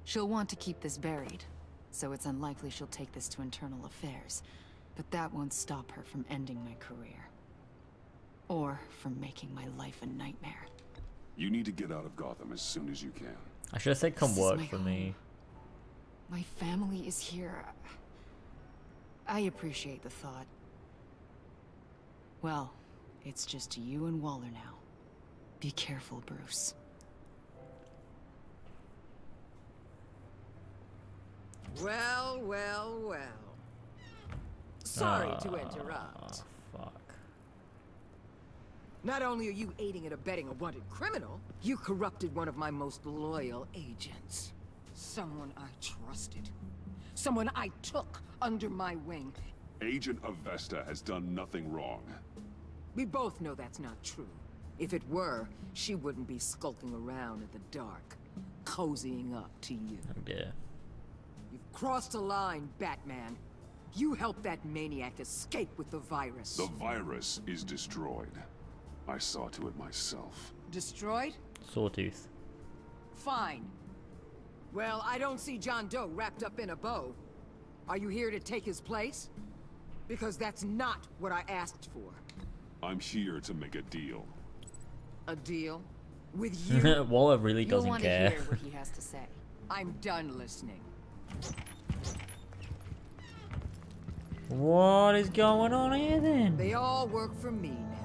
She'll want to keep this buried, so it's unlikely she'll take this to internal affairs. But that won't stop her from ending my career. Or from making my life a nightmare. You need to get out of Gotham as soon as you can. I should have said come This is work my for home. me. My family is here. I appreciate the thought. Well, it's just you and Waller now. Be careful, Bruce. Well, well, well. Sorry to interrupt. Fuck. Not only are you aiding and abetting a wanted criminal, you corrupted one of my most loyal agents. Someone I trusted. Someone I took under my wing. Agent Avesta has done nothing wrong. We both know that's not true. If it were, she wouldn't be skulking around in the dark, cozying up to you. Yeah. You've crossed a line, Batman. You helped that maniac escape with the virus. The virus is destroyed. I saw to it myself. Destroyed? Sawtooth. Fine. Well, I don't see John Doe wrapped up in a bow. Are you here to take his place? Because that's not what I asked for. I'm here to make a deal. A deal? With you? Waller really You'll doesn't want care. to hear what he has to say. I'm done listening. What is going on here then? They all work for me now.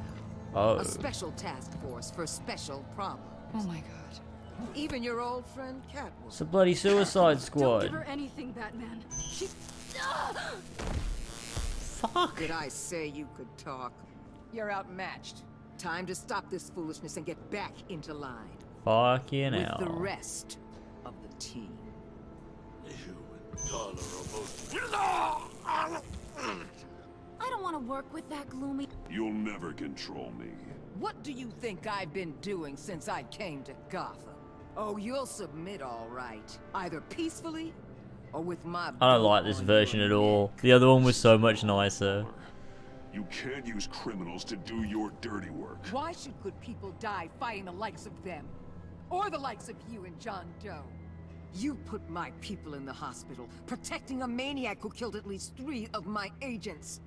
Oh. A special task force for special problems. Oh my god. Even your old friend Catwoman. It's a bloody Suicide Don't Squad. give her anything, Batman. She... Fuck. Did I say you could talk? You're outmatched. Time to stop this foolishness and get back into line. Fucking With hell. the rest of the team. You and Dollar are both... I don't want to work with that gloomy... You'll never control me. What do you think I've been doing since I came to Gotham? Oh, you'll submit all right. Either peacefully or with my... I don't like this version at all. The other one was so much nicer. You can't use criminals to do your dirty work. Why should good people die fighting the likes of them? Or the likes of you and John Doe? You put my people in the hospital, protecting a maniac who killed at least 3 of my agents.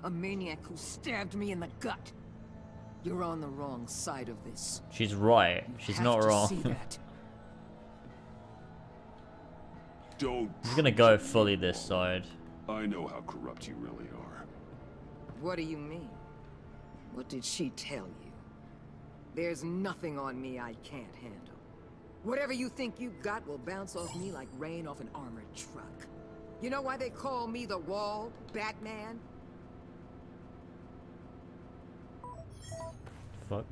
A maniac who stabbed me in the gut. You're on the wrong side of this. She's right. She's not wrong. See that. Don't. He's gonna go fully this side. I know how corrupt you really are. What do you mean? What did she tell you? There's nothing on me I can't handle. Whatever you think you got will bounce off me like rain off an armored truck. You know why they call me the Walled Batman? Fuck.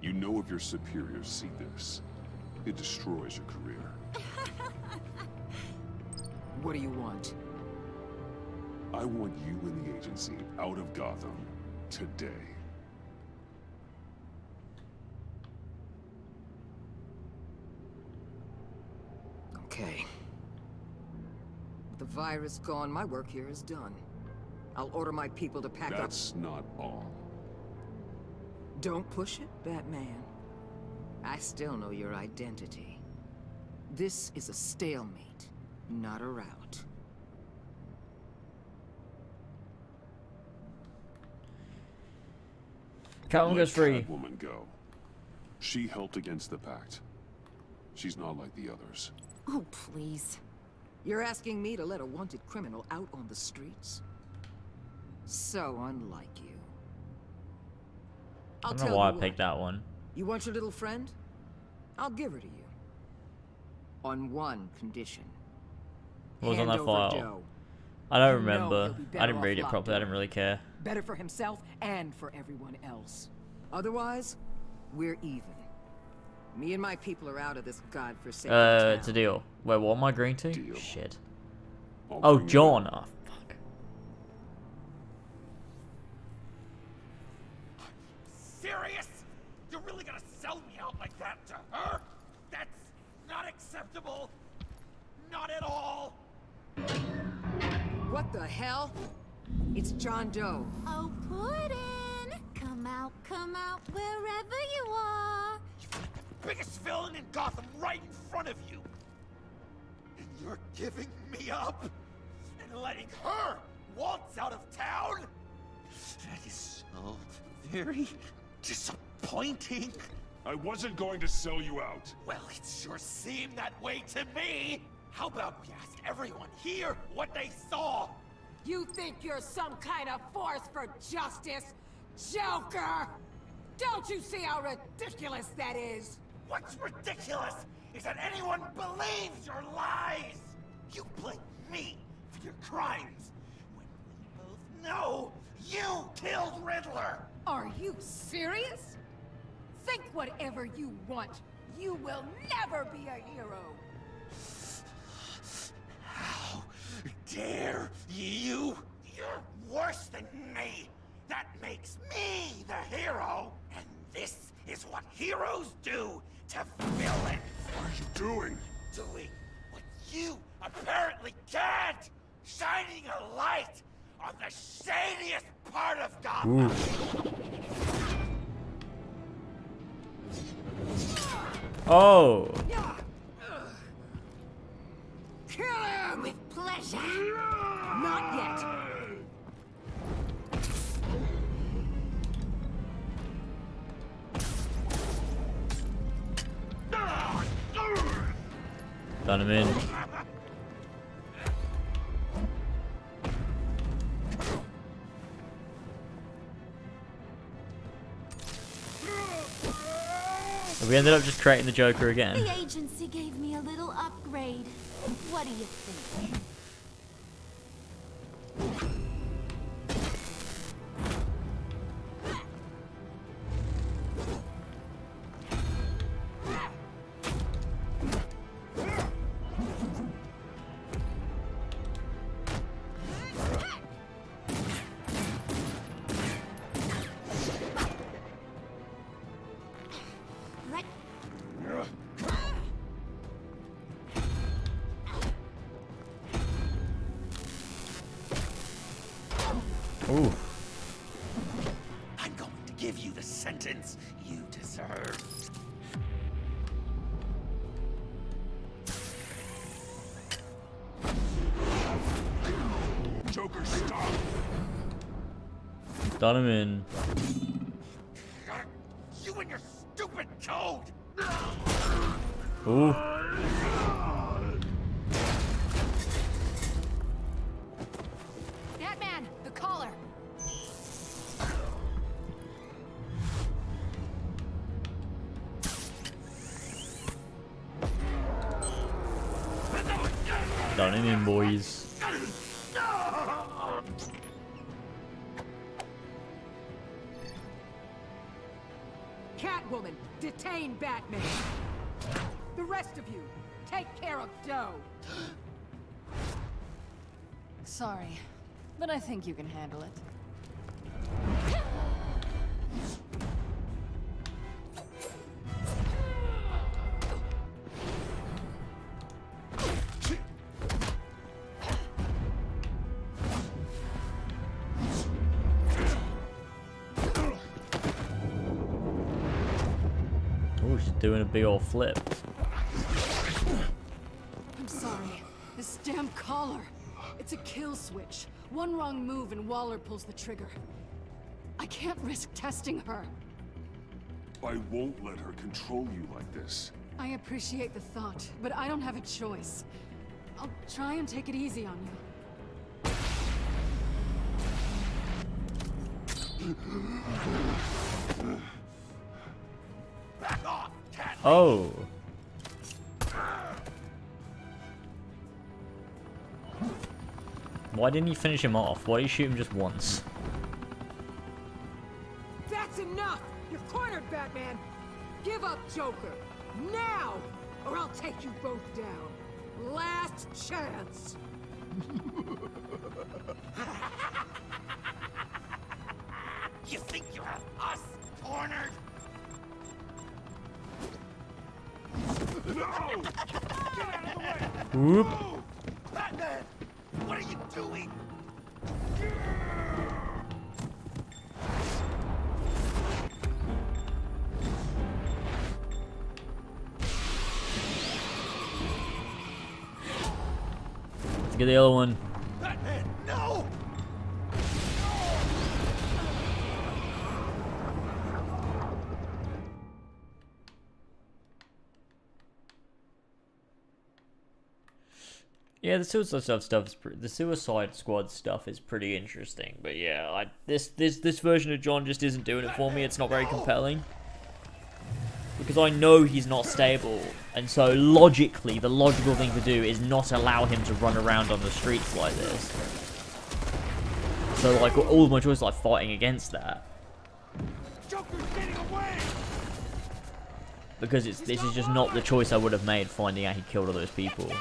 You know if your superiors see this, it destroys your career. What do you want? I want you and the agency out of Gotham today. Okay. With the virus gone, my work here is done. I'll order my people to pack up. That's not all. Don't push it, Batman. I still know your identity. This is a stalemate, not a rout. Catwoman goes free. Catwoman go. She helped against the pact. She's not like the others. Oh, please. You're asking me to let a wanted criminal out on the streets? So unlike you. I I'll don't know tell why I you picked what. that one. You want your little friend? I'll give her to you. On one condition. What was on Hand that over file? Joe. I don't You know remember. he'll be I better didn't off read it locked properly. I up. didn't really care. Better for himself and for everyone else. Otherwise, we're even. Me and my people are out of this godforsaken town. It's a deal. Wait, what am I agreeing to? Deal. Shit. I'll Oh, bring it John. up. Oh, fuck. Serious? You're really gonna sell me out like that to her? That's not acceptable. Not at all. What the hell? It's John Doe. Oh, Puddin'! Come out, wherever you are. You've got the biggest villain in Gotham right in front of you. And you're giving me up? And letting her waltz out of town? That is so very disappointing. I wasn't going to sell you out. Well, it sure seemed that way to me. How about we ask everyone here what they saw? You think you're some kind of force for justice, Joker? Don't you see how ridiculous that is? What's ridiculous is that anyone believes your lies. You blame me for your crimes when we both know you killed Riddler. Are you serious? Think whatever you want. You will never be a hero. How dare you? You're worse than me. That makes me the hero. And this is what heroes do to villains. What are you doing? Doing what you apparently can't. Shining a light on the shadiest part of Gotham. Oh. Kill him! With pleasure. Not yet. Done him in. We ended up just creating the Joker again. The agency gave me a little upgrade. What do you think? Ooh. I'm going to give you the sentence you deserve. Joker, stop! Done him in. You and your stupid toad! Ooh. Batman, the collar. Done him in, boys. Catwoman, detain Batman. The rest of you, take care of Doe. Sorry, but I think you can handle it. Oh, she's doing a big old flip. I'm sorry. This damn collar. It's a kill switch. One wrong move and Waller pulls the trigger. I can't risk testing her. I won't let her control you like this. I appreciate the thought, but I don't have a choice. I'll try and take it easy on you. Back off, cat! Oh. Why didn't he finish him off? Why did he shoot him just once? That's enough! You're cornered, Batman! Give up, Joker! Now! Or I'll take you both down. Last chance! You think you have us cornered? No! Get out of the way! Whoop. Batman! What are you doing? Let's get the other one. Batman, no! Yeah, the Suicide Squad stuff is pretty interesting, but yeah, this version of John just isn't doing it for me. It's not very compelling because Because I know he's not stable. And so logically, the logical thing to do is not allow him to run around on the streets like this. So like all of my choices like fighting against that. Joker's getting away! Because this is just not the choice I would have made, finding out he killed all those people.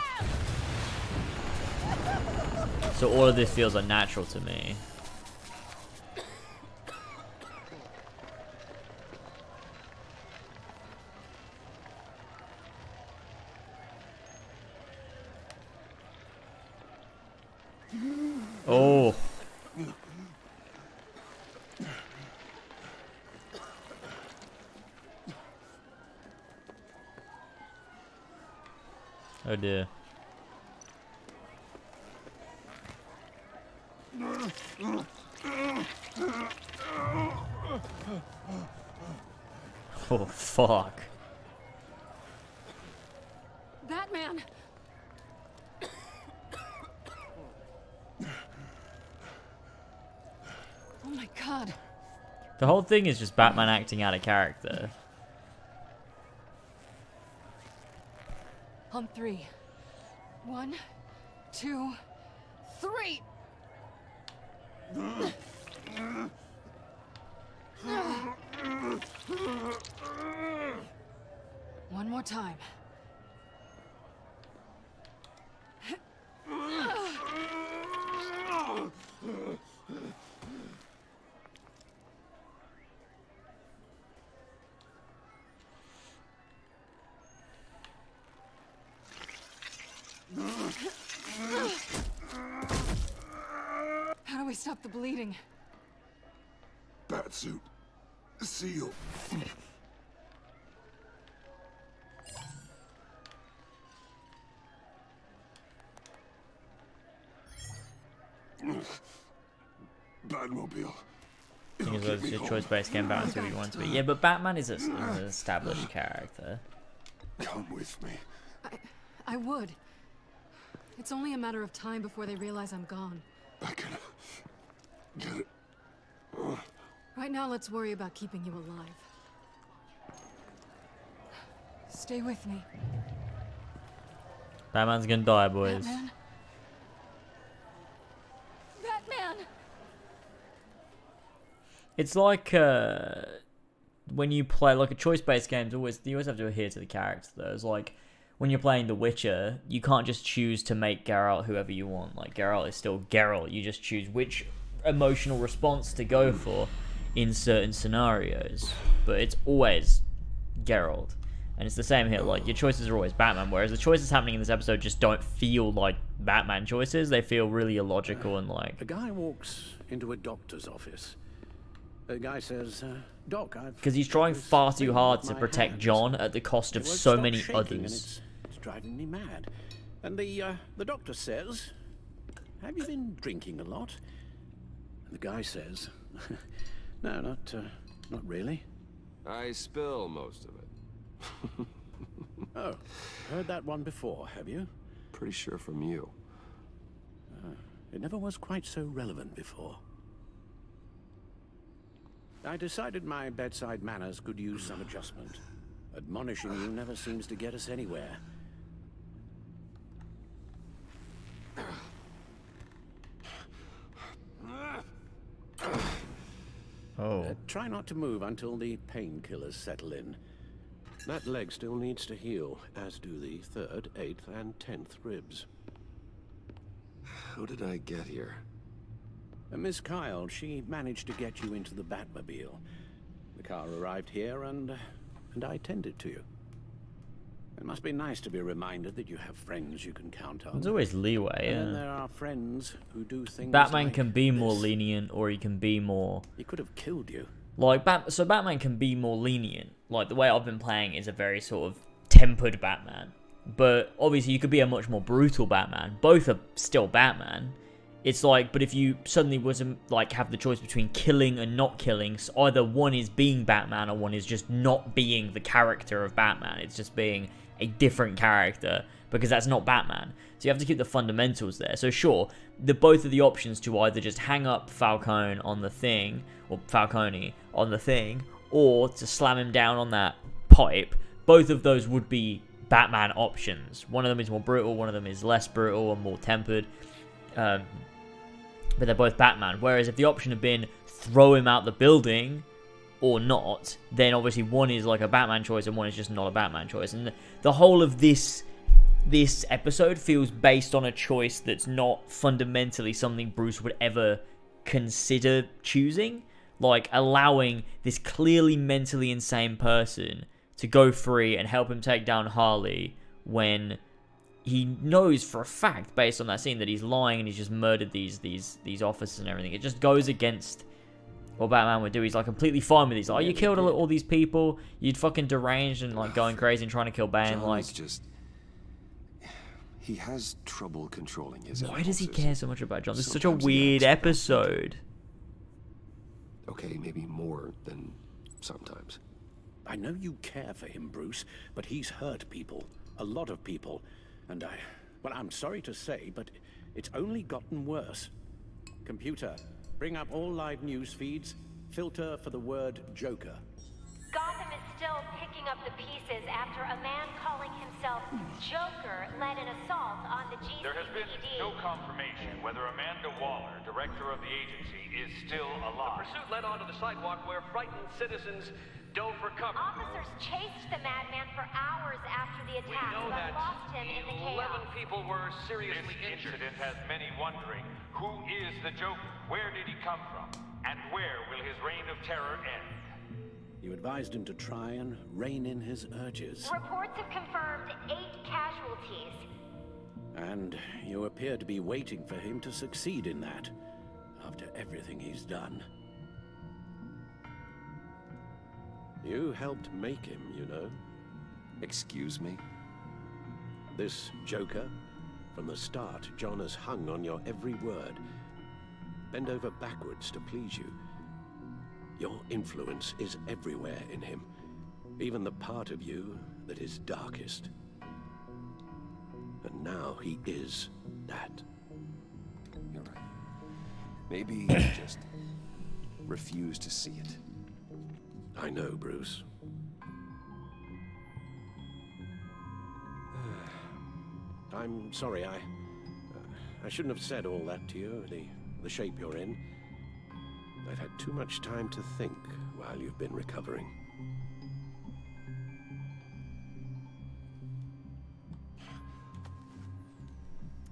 So all of this feels unnatural to me. Oh. Oh dear. Oh fuck. Batman! Oh my god. The whole thing is just Batman acting out of character. On 3. 1, 2, 3! One more time. How do we stop the bleeding? Batsuit. Seal. Batmobile. Thing is, it's your choice-based game, Batman's who you want to be. Yeah, but Batman is an established character. Come with me. I would. It's only a matter of time before they realize I'm gone. I can get it. Right now, let's worry about keeping you alive. Stay with me. Batman's gonna die, boys. Batman? Batman! It's like when you play like a choice-based game, you always have to adhere to the character. Though it's like when you're playing The Witcher, you can't just choose to make Geralt whoever you want. Like Geralt is still Geralt. You just choose which emotional response to go for in certain scenarios, but it's always Geralt. And it's the same here. Like your choices are always Batman, whereas the choices happening in this episode just don't feel like Batman choices. They feel really illogical and like. A guy walks into a doctor's office. The guy says, Doc, because he's trying far too hard to protect John at the cost of so many others. It's driving me mad. And the doctor says, have you been drinking a lot? And the guy says, no, not really. I spill most of it. Oh, heard that one before, have you? Pretty sure from you. It never was quite so relevant before. I decided my bedside manners could use some adjustment. Admonishing you never seems to get us anywhere. Oh. Try not to move until the painkillers settle in. That leg still needs to heal, as do the 3rd, 8th, and 10th ribs. How did I get here? Miss Kyle, she managed to get you into the Batmobile. The car arrived here, and I tended to you. It must be nice to be reminded that you have friends you can count on. There's always leeway, And yeah. then there are friends who do things Batman like can be this. more lenient, or he can be more. He could have killed you. Like so Batman can be more lenient. Like the way I've been playing is a very sort of tempered Batman. But obviously you could be a much more brutal Batman. Both are still Batman. It's like, but if you suddenly was to like have the choice between killing and not killing, so either one is being Batman or one is just not being the character of Batman. It's just being a different character because that's not Batman. So you have to keep the fundamentals there. So sure, both of the options to either just hang up Falcone on the thing, or Falcone on the thing, or to slam him down on that pipe both of those would be Batman options. One of them is more brutal, one of them is less brutal and more tempered. But they're both Batman. Whereas if the option had been throw him out the building or not, then obviously one is like a Batman choice and one is just not a Batman choice. And the whole of this episode feels based on a choice that's not fundamentally something Bruce would ever consider choosing. Like allowing this clearly mentally insane person to go free and help him take down Harley when he knows for a fact, based on that scene, that he's lying and he's just murdered these officers and everything. It just goes against what Batman would do. He's like completely fine with these. Like, you killed all these people. You'd fucking deranged and like going crazy and trying to kill Bane. John like, is just... He has trouble controlling his why does he impulses. care so much about John? This is such a Sometimes he weird acts episode. Okay, maybe more than sometimes. I know you care for him, Bruce, but he's hurt people. A lot of people. And well, I'm sorry to say, but it's only gotten worse. Computer, bring up all live news feeds. Filter for the word Joker. Gotham is still picking up the pieces after a man calling himself Joker led an assault on the GCPD. There has been no confirmation whether Amanda Waller, director of the agency, is still alive. The pursuit led onto the sidewalk where frightened citizens dove for cover. Officers chased the madman for hours after the attack, but lost him in the chaos. 11 people were seriously injured. This incident has many wondering, who is the Joker? Where did he come from? And where will his reign of terror end? You advised him to try and rein in his urges. Reports have confirmed 8 casualties. And you appear to be waiting for him to succeed in that, after everything he's done. You helped make him, you know. Excuse me? This Joker, from the start, John has hung on your every word. Bend over backwards to please you. Your influence is everywhere in him, even the part of you that is darkest. And now he is that. You're right. Maybe you just refuse to see it. I know, Bruce. I'm sorry, I shouldn't have said all that to you, the shape you're in. I've had too much time to think while you've been recovering.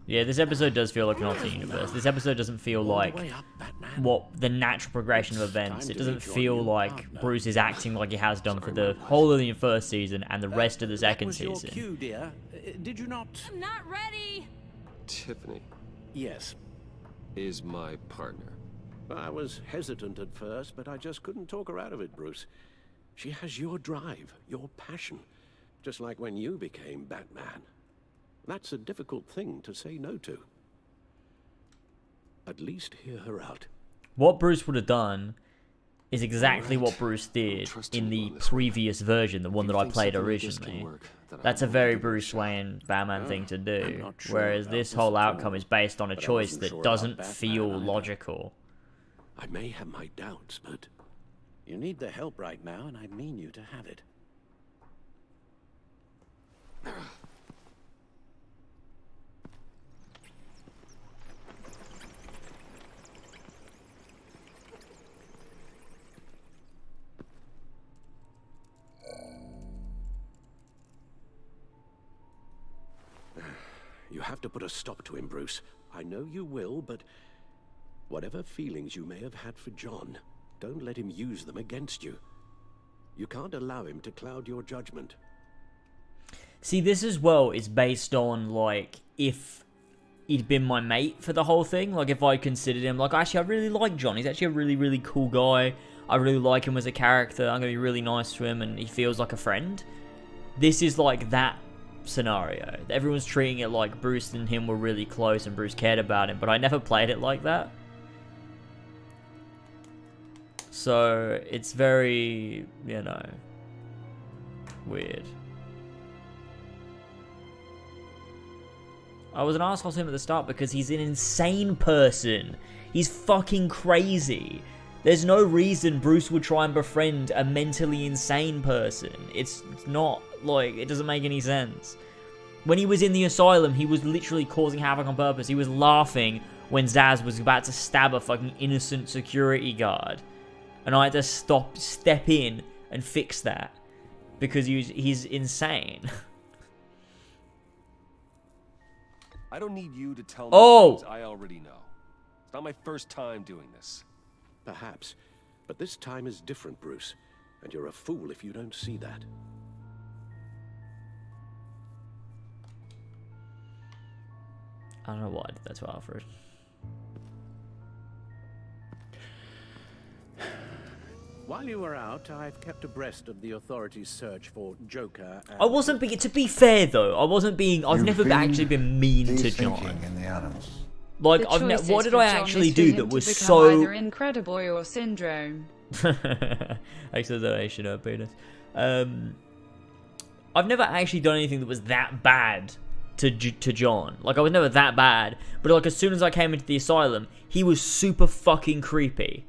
Yeah, this episode does feel like an alternate universe. This episode doesn't feel like what the natural progression of events. It doesn't feel like Bruce is acting like he has done for the whole of the first season and the rest of the second season. Your cue, dear. Did you not? I'm not ready. Tiffany Yes. is my partner. I was hesitant at first, but I just couldn't talk her out of it, Bruce. She has your drive, your passion, just like when you became Batman. That's a difficult thing to say no to. At least hear her out. What Bruce would have done is exactly what Bruce did in the previous version, the one that I played originally. That's a very Bruce Wayne Batman thing to do, whereas this whole outcome is based on a choice that doesn't feel logical. I may have my doubts, but you need the help right now, and I mean you to have it. You have to put a stop to him, Bruce. I know you will, but whatever feelings you may have had for John, don't let him use them against you. You can't allow him to cloud your judgment. See, this as well is based on, like, if he'd been my mate for the whole thing. Like, if I considered him, like, actually, I really like John. He's actually a really, really cool guy. I really like him as a character. I'm going to be really nice to him, and he feels like a friend. This is like that scenario. Everyone's treating it like Bruce and him were really close and Bruce cared about him, but I never played it like that. So it's very, you know, weird. I was an asshole to him at the start because he's an insane person. He's fucking crazy. There's no reason Bruce would try and befriend a mentally insane person. It's not Like, it doesn't make any sense. When he was in the asylum, he was literally causing havoc on purpose. He was laughing when Zsasz was about to stab a fucking innocent security guard. And I had to step in and fix that. Because he's insane. I don't need you to tell me things I already know. It's not my first time doing this. Perhaps. But this time is different, Bruce. And you're a fool if you don't see that. I don't know why I did that to Alfred. While you were out, I've kept abreast of the authorities' search for Joker. I wasn't being. To be fair, though, I wasn't being. I've never actually been mean to John. In the Adams. Like, what did I actually do that was so either incredible or syndrome? Acceleration of penis. I've never actually done anything that was that bad to John. Like, I was never that bad. But like, as soon as I came into the asylum, he was super fucking creepy.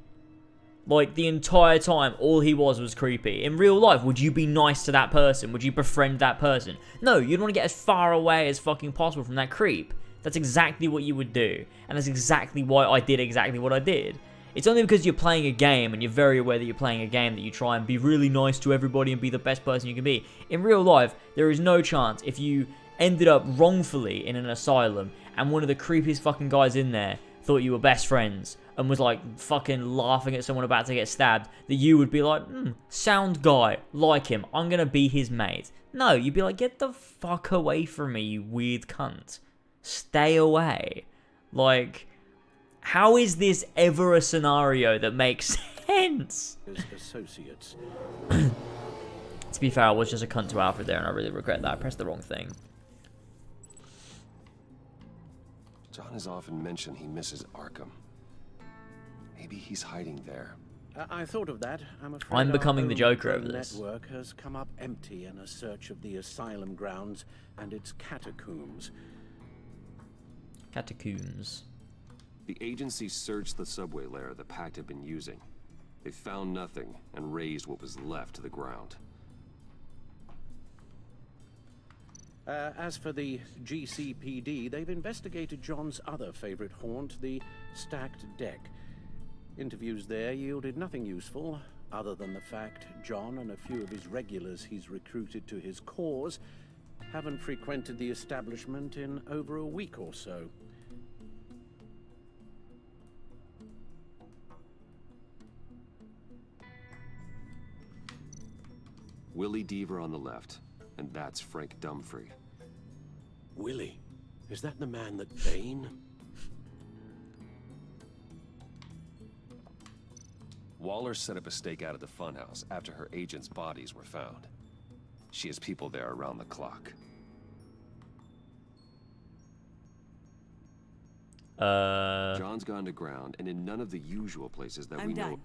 Like, the entire time, all he was creepy. In real life, would you be nice to that person? Would you befriend that person? No, you'd want to get as far away as fucking possible from that creep. That's exactly what you would do. And that's exactly why I did exactly what I did. It's only because you're playing a game and you're very aware that you're playing a game that you try and be really nice to everybody and be the best person you can be. In real life, there is no chance if you ended up wrongfully in an asylum and one of the creepiest fucking guys in there thought you were best friends and was like fucking laughing at someone about to get stabbed, that you would be like, sound guy, like him, I'm gonna be his mate. No, you'd be like, get the fuck away from me, you weird cunt. Stay away. Like, how is this ever a scenario that makes sense? His associates. To be fair, I was just a cunt to Alfred there, and I really regret that. I pressed the wrong thing. John has often mentioned he misses Arkham. Maybe he's hiding there. I thought of that. I'm afraid I'm becoming the our Joker over this. network has come up empty in a search of the asylum grounds and its catacombs. Catacombs. The agency searched the subway layer the Pact had been using. They found nothing and razed what was left to the ground. As for the GCPD, they've investigated John's other favorite haunt, the stacked deck. Interviews there yielded nothing useful, other than the fact John and a few of his regulars he's recruited to his cause haven't frequented the establishment in over a week or so. Willie Deaver on the left, and that's Frank Dumfrey. Willie? Is that the man that Bane? Waller set up a stakeout at the funhouse after her agents' bodies were found. She has people there around the clock. John's gone to ground and in none of the usual places that we know.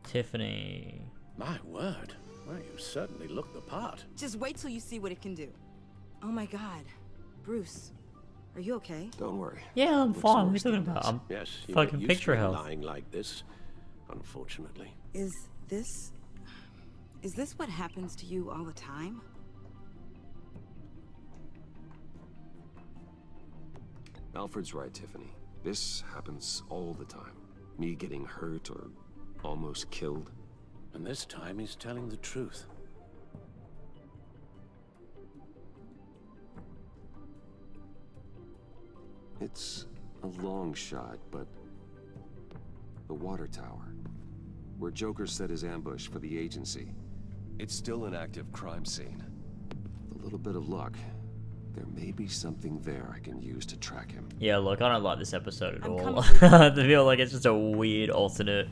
Tiffany. My word. Well, you certainly look the part. Just wait till you see what it can do. Oh my god. Bruce, are you okay? Don't worry. Yeah, I'm fine. What are you talking about? I'm yes, fucking picture health. Lying like this, unfortunately. Is this what happens to you all the time? Alfred's right, Tiffany. This happens all the time. Me getting hurt or almost killed. And this time he's telling the truth. It's a long shot, but the water tower, where Joker set his ambush for the agency, it's still an active crime scene. With a little bit of luck, there may be something there I can use to track him. Yeah, look, I don't like this episode at all. I feel like it's just a weird alternate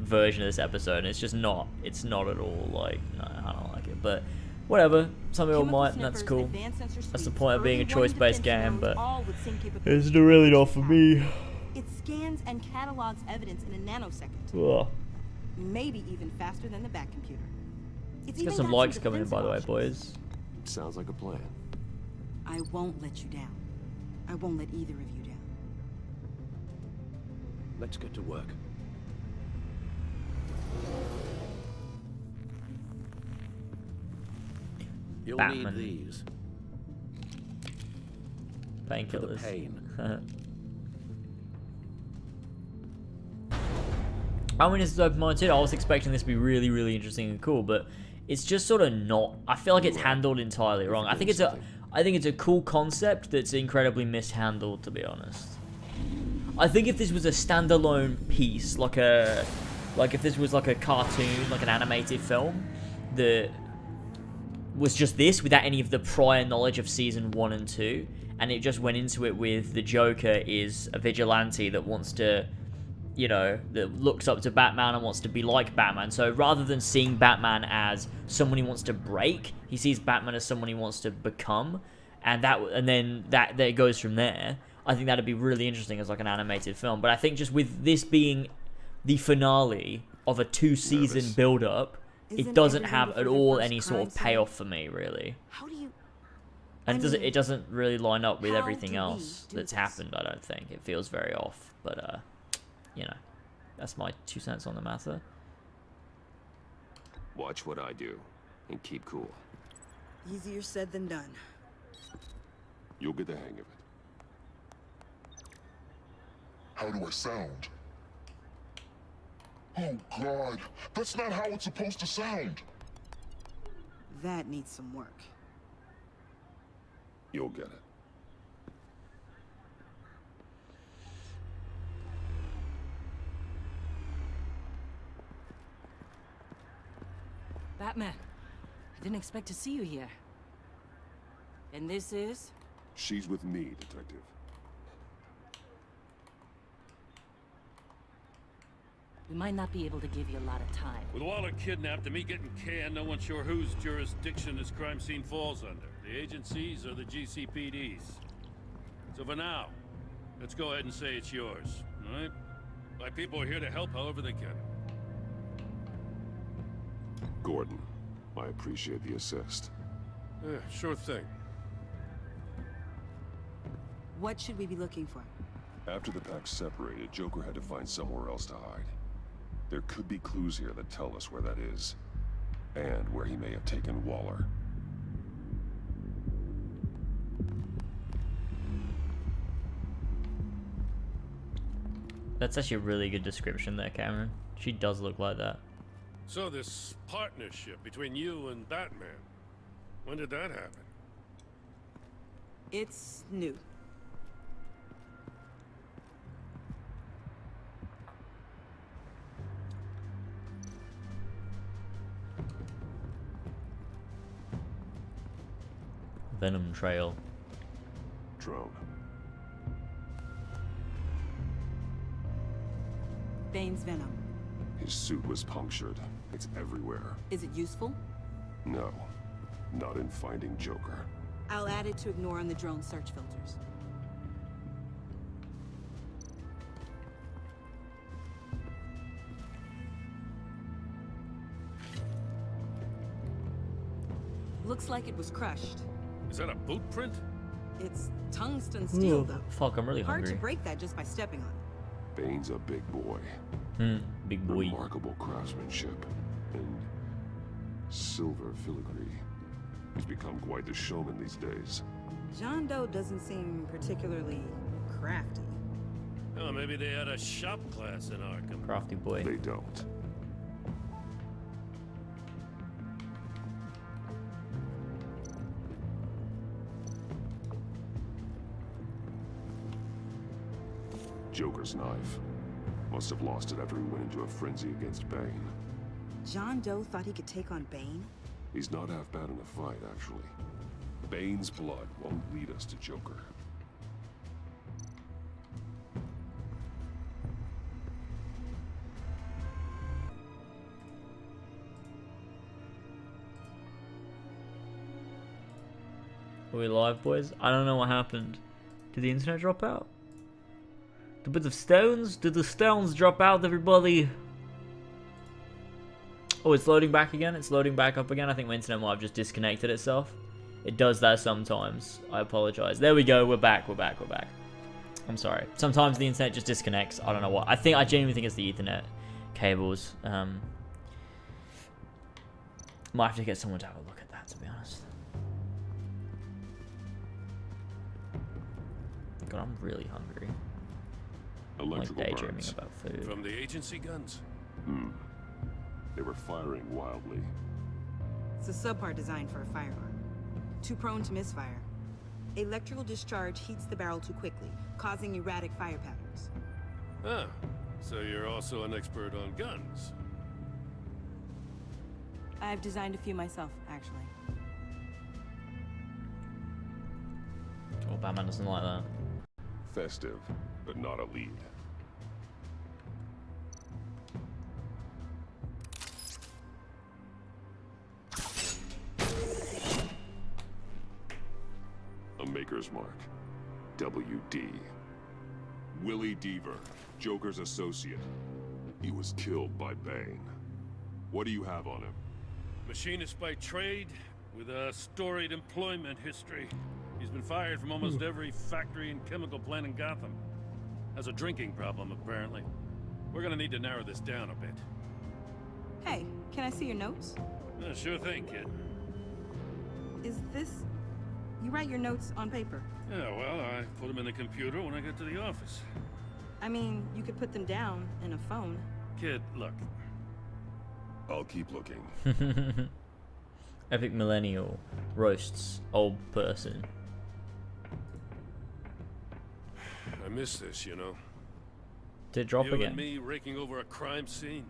version of this episode, and it's just not. It's not at all like, no, I don't like it. But whatever, some people might, and that's cool. That's the point of being a choice-based game, but it's really not for me. It scans and catalogs evidence in a nanosecond. Ugh. Maybe even faster than the Bat computer. Let's get some likes coming in, by the way, boys. Sounds like a plan. I won't let you down. I won't let either of you down. Let's get to work. You'll Batman. need these. For the Painkillers. pain. I mean, it's open-minded. I was expecting this to be really, really interesting and cool, but it's just sort of not. I feel like it's handled entirely wrong. I think it's a cool concept that's incredibly mishandled, to be honest. I think if this was a standalone piece, like if this was like a cartoon, like an animated film, that was just this without any of the prior knowledge of season 1 and 2, and it just went into it with the Joker is a vigilante that wants to, you know, that looks up to Batman and wants to be like Batman. So rather than seeing Batman as someone he wants to break, he sees Batman as someone he wants to become, and then that goes from there. I think that'd be really interesting as like an animated film. But I think just with this being the finale of a 2-season build-up, it doesn't have at all any sort of payoff for me, really. How do you... And it doesn't really line up with everything else that's happened, I don't think. It feels very off, but, you know, that's my 2 cents on the matter. Watch what I do, and keep cool. Easier said than done. You'll get the hang of it. How do I sound? Oh, God. That's not how it's supposed to sound. That needs some work. You'll get it. Batman, I didn't expect to see you here. And this is? She's with me, Detective. We might not be able to give you a lot of time. With Waller kidnapped and me getting canned, no one's sure whose jurisdiction this crime scene falls under. The agencies or the GCPD's. So for now, let's go ahead and say it's yours, all right? My people are here to help however they can. Gordon, I appreciate the assist. Yeah, sure thing. What should we be looking for? After the pack separated, Joker had to find somewhere else to hide. There could be clues here that tell us where that is, and where he may have taken Waller. That's actually a really good description there, Cameron. She does look like that. So this partnership between you and Batman, when did that happen? It's new. Venom trail. Drone. Bane's venom. His suit was punctured. It's everywhere. Is it useful? No, not in finding Joker. I'll add it to ignore on the drone search filters. Looks like it was crushed. Is that a boot print? It's tungsten steel, though. Fuck, I'm really Hard hungry. to break that just by stepping on it. Bane's a big boy. Big boy. Remarkable craftsmanship and silver filigree. He's become quite the showman these days. John Doe doesn't seem particularly crafty. Oh, maybe they had a shop class in Arkham. Crafty boy. They don't. Joker's knife. Must have lost it after he went into a frenzy against Bane. John Doe thought he could take on Bane? He's not half bad in a fight, actually. Bane's blood won't lead us to Joker. Are we live, boys? I don't know what happened. Did the internet drop out? The bit of stones? Did the stones drop out, everybody? Oh, it's loading back again? It's loading back up again? I think my internet might have just disconnected itself. It does that sometimes. I apologize. There we go. We're back. We're back. We're back. I'm sorry. Sometimes the internet just disconnects. I don't know what. I genuinely think it's the Ethernet cables. Might have to get someone to have a look at that, to be honest. God, I'm really hungry. I'm like daydreaming burns. about food. From the agency guns? They were firing wildly. It's a subpart designed for a firearm. Too prone to misfire. Electrical discharge heats the barrel too quickly, causing erratic fire patterns. Ah, so you're also an expert on guns. I've designed a few myself, actually. Oh, Batman doesn't like that. Festive, but not a lead. A Maker's Mark. WD. Willie Deaver, Joker's associate. He was killed by Bane. What do you have on him? Machinist by trade, with a storied employment history. He's been fired from almost every factory and chemical plant in Gotham. Has a drinking problem, apparently. We're gonna need to narrow this down a bit. Hey, can I see your notes? Sure thing, kid. Is this... You write your notes on paper? Yeah, well, I put them in the computer when I get to the office. I mean, you could put them down in a phone. Kid, look. I'll keep looking. Epic millennial roasts old person. I miss this, you know. Did it drop you again? And me raking over a crime scene.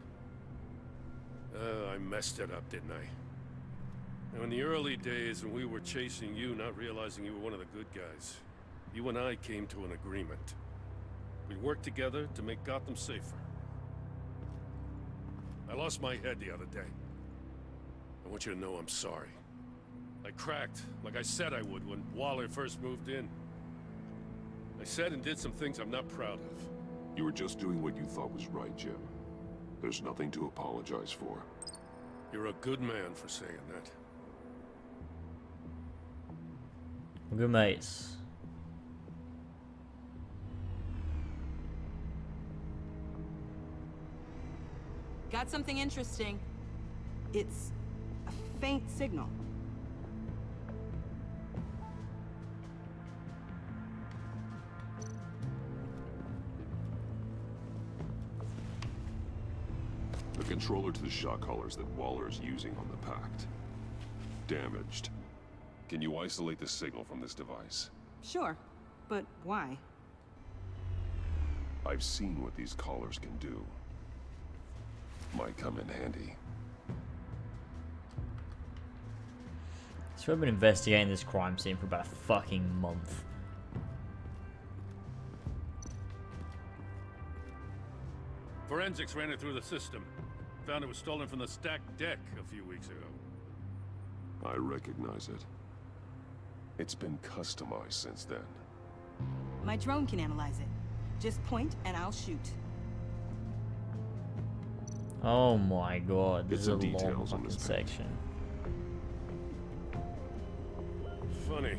I messed it up, didn't I? Now, in the early days when we were chasing you, not realizing you were one of the good guys, you and I came to an agreement. We worked together to make Gotham safer. I lost my head the other day. I want you to know I'm sorry. I cracked, like I said I would when Waller first moved in. I said and did some things I'm not proud of. You were just doing what you thought was right, Jim. There's nothing to apologize for. You're a good man for saying that. We're good mates. Got something interesting. It's a faint signal. The controller to the shot collars that Waller's using on the Pact. Damaged. Can you isolate the signal from this device? Sure, but why? I've seen what these collars can do. Might come in handy. So I've been investigating this crime scene for about a fucking month. Forensics ran it through the system. Found it was stolen from the stacked deck a few weeks ago. I recognize it. It's been customized since then. My drone can analyze it. Just point and I'll shoot. Oh my god, this is a some long details on fucking this page. section. Funny.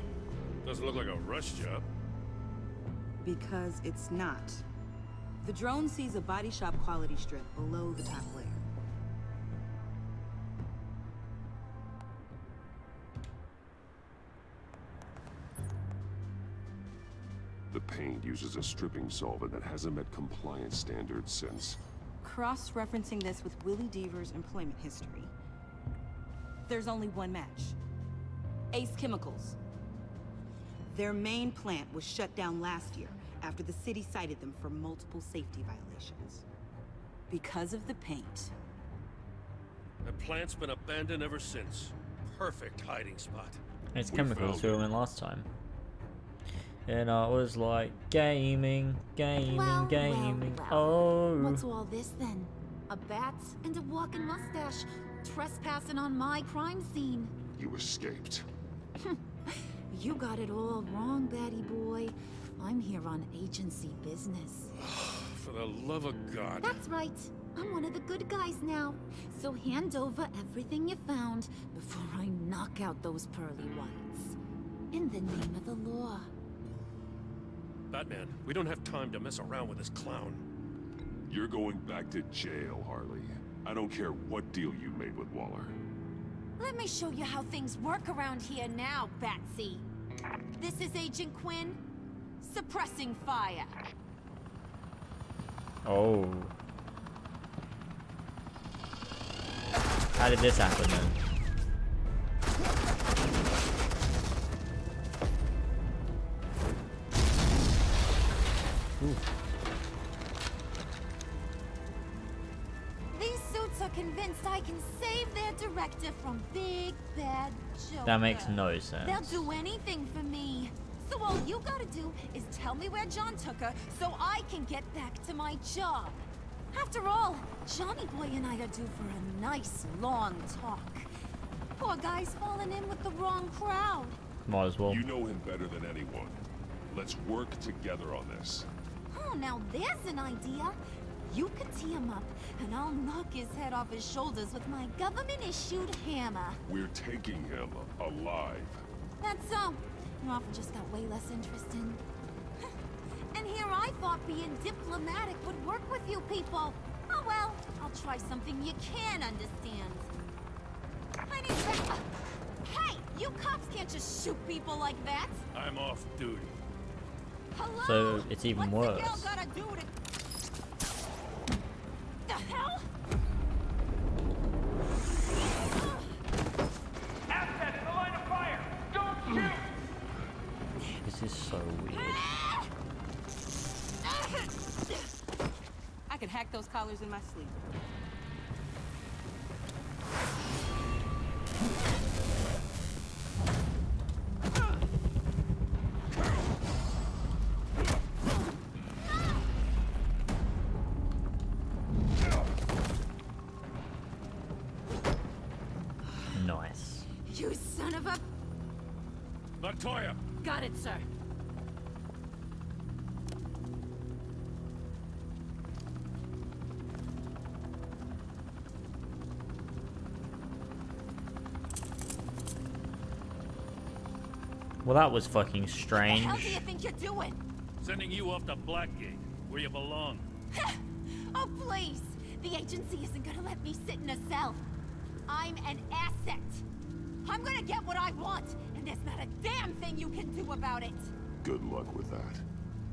Doesn't look like a rush job. Because it's not. The drone sees a body shop quality strip below the top layer. The paint uses a stripping solvent that hasn't met compliance standards since. Cross-referencing this with Willie Deaver's employment history, there's only one match. Ace Chemicals. Their main plant was shut down last year after the city cited them for multiple safety violations. Because of the paint. The plant's been abandoned ever since. Perfect hiding spot. It's chemicals who went last time. And I was like, gaming. Oh. What's all this then? A bat and a walking mustache trespassing on my crime scene. You escaped. You got it all wrong, Batty boy. I'm here on agency business. For the love of God. That's right. I'm one of the good guys now. So hand over everything you found before I knock out those pearly whites. In the name of the law. Batman, we don't have time to mess around with this clown. You're going back to jail, Harley. I don't care what deal you made with Waller. Let me show you how things work around here now, Batsy. This is Agent Quinn, suppressing fire. Oh. How did this happen then? Ooh. These suits are convinced I can save their director from big bad Joker. That makes no sense. They'll do anything for me. So all you gotta do is tell me where John took her so I can get back to my job. After all, Johnny Boy and I are due for a nice long talk. Poor guy's fallen in with the wrong crowd. Might as well. You know him better than anyone. Let's work together on this. Oh, now there's an idea. You can tee him up, and I'll knock his head off his shoulders with my government-issued hammer. We're taking him alive. That's so. Your offer just got way less interesting. And here I thought being diplomatic would work with you people. Oh well, I'll try something you can understand. I need that. Hey, you cops can't just shoot people like that. I'm off duty. Hello? So it's even What's worse. the girl gotta do to... The hell? Assets in the line of fire! Don't shoot! This is so weird. I could hack those collars in my sleep. Nice. You son of a... Montoya! Got it, sir. Well, that was fucking strange. What the hell do you think you're doing? Sending you off to Blackgate, where you belong. Oh, please! The agency isn't gonna let me sit in a cell. I'm an asset. I'm gonna get what I want, and there's not a damn thing you can do about it. Good luck with that.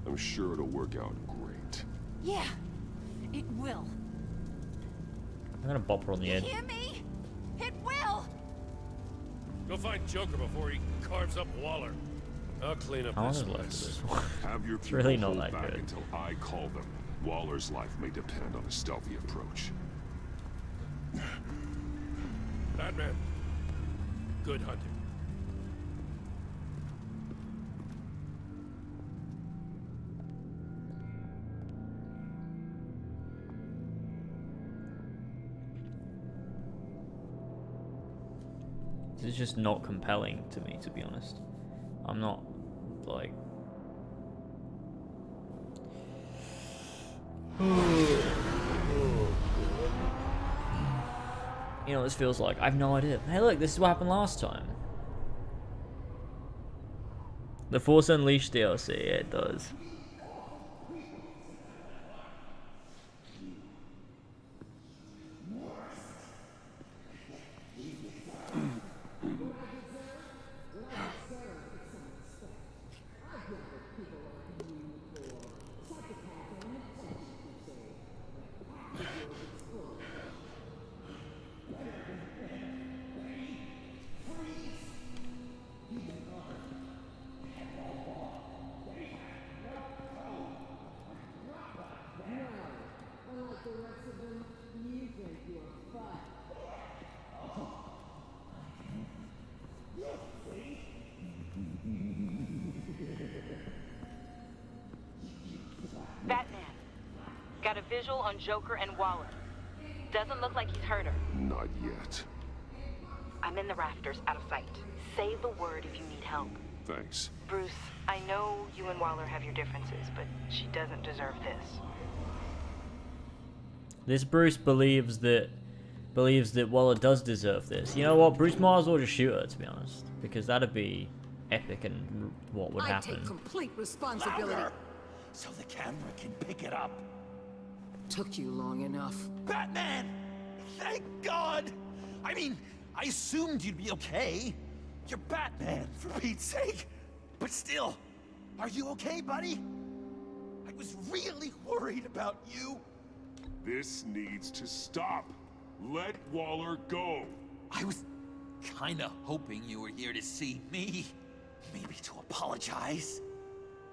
I'm sure it'll work out great. Yeah, it will. I'm gonna bop her on the You head. hear me? It will! Go find Joker before he carves up Waller. I'll clean up How long this is left of mess. this one? Have your It's people really not hold that back good. until I call them. Waller's life may depend on a stealthy approach. Batman. Good hunting. This is just not compelling to me, to be honest. I'm not, like... You know what this feels like? I have no idea. Hey look, this is what happened last time. The Force Unleashed DLC, yeah, it does. Batman. Got a visual on Joker and Waller. Doesn't look like he's hurt her. Not yet. I'm in the rafters, out of sight. Say the word if you need help. Thanks. Bruce, I know you and Waller have your differences, but she doesn't deserve this. This Bruce believes that Waller does deserve this. You know what? Bruce might as well just shoot her, to be honest, because that'd be epic. And what would I happen? take complete responsibility. Louder, so the camera can pick it up. Took you long enough. Batman! Thank God! I mean, I assumed you'd be okay. You're Batman, for Pete's sake. But still, are you okay, buddy? I was really worried about you. This needs to stop. Let Waller go. I was kinda hoping you were here to see me. Maybe to apologize.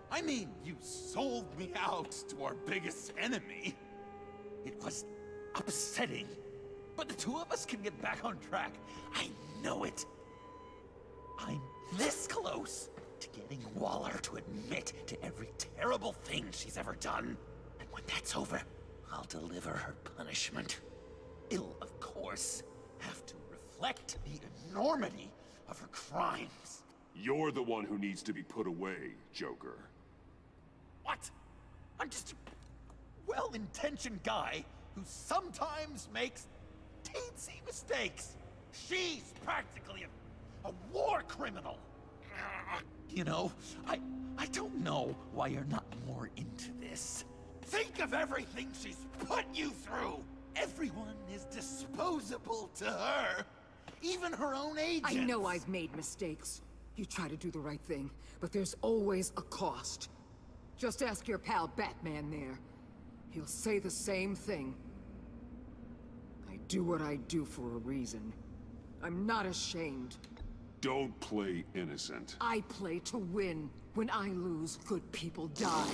I mean, you sold me out to our biggest enemy. It was upsetting. But the two of us can get back on track. I know it. I'm this close to getting Waller to admit to every terrible thing she's ever done. And when that's over, I'll deliver her punishment. It'll, of course, have to reflect the enormity of her crimes. You're the one who needs to be put away, Joker. What? I'm just a well-intentioned guy who sometimes makes teensy mistakes. She's practically a war criminal. You know, I don't know why you're not more into this. Think of everything she's put you through. Everyone is disposable to her. Even her own agents. I know I've made mistakes. You try to do the right thing, but there's always a cost. Just ask your pal Batman there. He'll say the same thing. I do what I do for a reason. I'm not ashamed. Don't play innocent. I play to win. When I lose, good people die.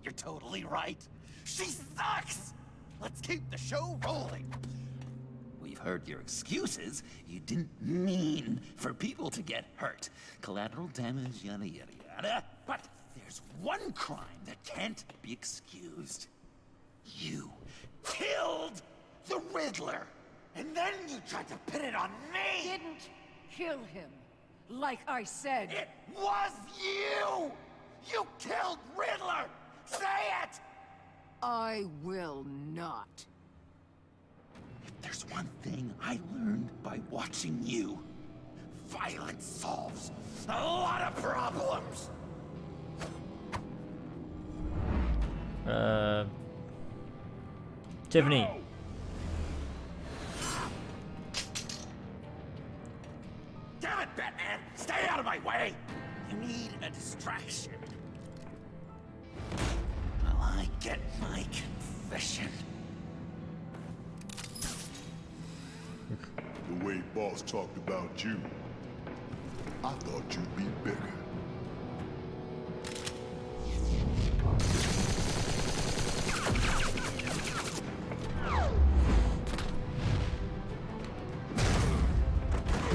You're totally right. She sucks! Let's keep the show rolling. We've heard your excuses. You didn't mean for people to get hurt. Collateral damage, yada yada yada. But there's one crime that can't be excused. You killed the Riddler! And then you tried to pin it on me! Didn't kill him. Like I said. It was you! You killed Riddler! Say it! I will not. If there's one thing I learned by watching you, violence solves a lot of problems! Tiffany. No! Damn it, Batman! Stay out of my way! You need a distraction. While I get my confession. The way Boss talked about you, I thought you'd be bigger.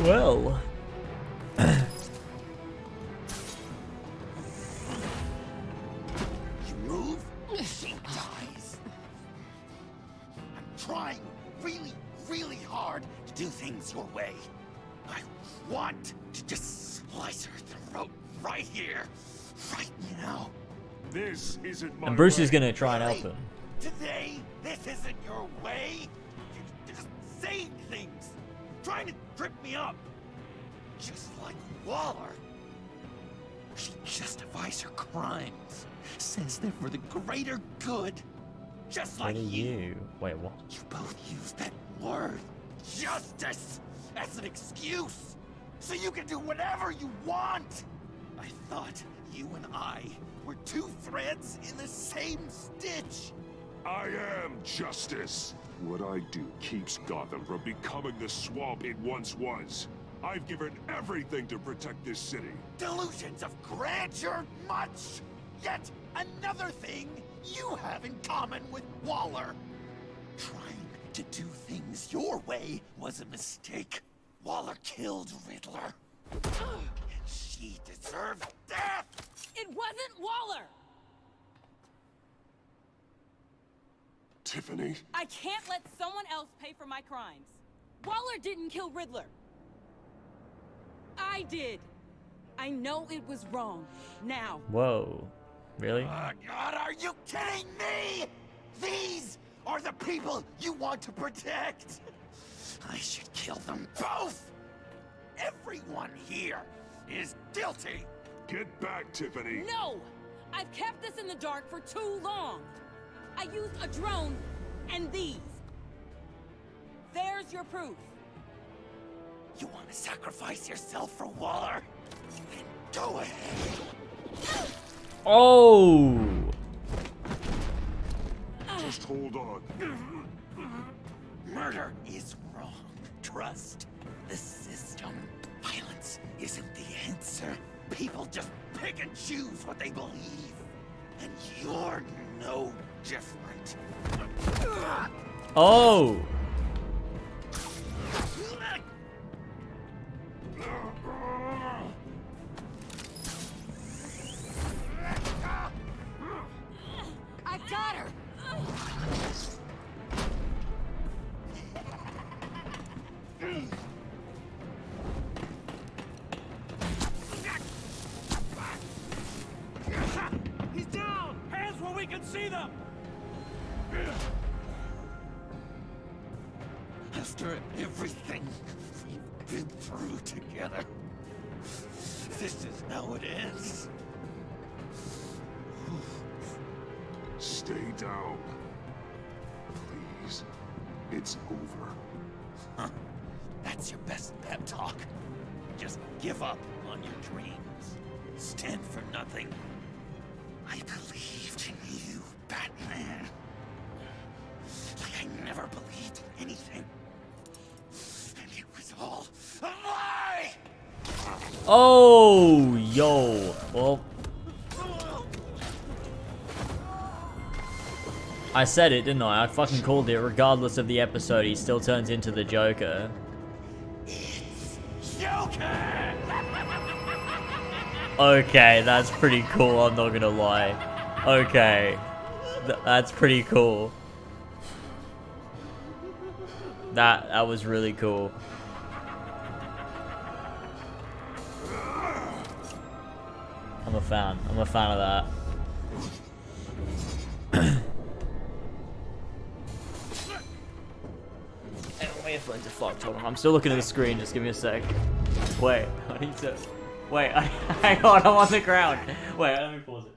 Well. You move, she dies. I'm trying really, really hard to do things your way. I want to just slice her throat right here, right now. This isn't my And Bruce way. is gonna try and help him. Today, this isn't your way. You're just saying things, trying to trip me up. Just like Waller. She justifies her crimes, says they're for the greater good. Just like What are you? Wait, what? You both use that word, justice, as an excuse, so you can do whatever you want. I thought you and I were two threads in the same stitch. I am justice. What I do keeps Gotham from becoming the swamp it once was. I've given everything to protect this city. Delusions of grandeur much. Yet another thing you have in common with Waller. Trying to do things your way was a mistake. Waller killed Riddler. And she deserved death! It wasn't Waller! Tiffany? I can't let someone else pay for my crimes. Waller didn't kill Riddler. I did. I know it was wrong. Now. Whoa. Really? God, are you kidding me? These are the people you want to protect. I should kill them both. Everyone here is guilty. Get back, Tiffany. No! I've kept this in the dark for too long. I used a drone and these. There's your proof. You want to sacrifice yourself for Waller? Then go ahead. Oh! Just hold on. Murder is wrong. Trust the system. Violence isn't the answer. People just pick and choose what they believe. And you're no different. Oh! I got her! He's down! Hands where we can see them! After everything we've been through together, this is how it ends. Stay down. Please. It's over. That's your best pep talk. Just give up on your dreams. Stand for nothing. I believed in you, Batman. Like I never believed in anything. And it was all a lie! Oh, yo. Well, I said it, didn't I? I fucking called it. Regardless of the episode, he still turns into the Joker. Joker! Okay, that's pretty cool, I'm not gonna lie. Okay. That's pretty cool. That was really cool. I'm a fan. I'm a fan of that. My earphones are fucked. Hold on. I'm still looking at the screen. Just give me a sec. Wait. I need to... Wait. Hang on. I'm on the ground. Wait. Let me pause it.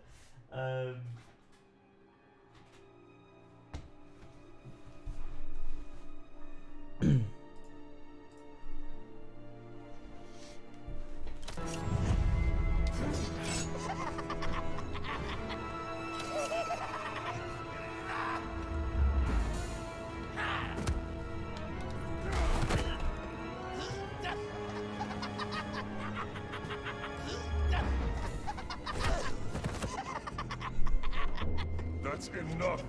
That's enough.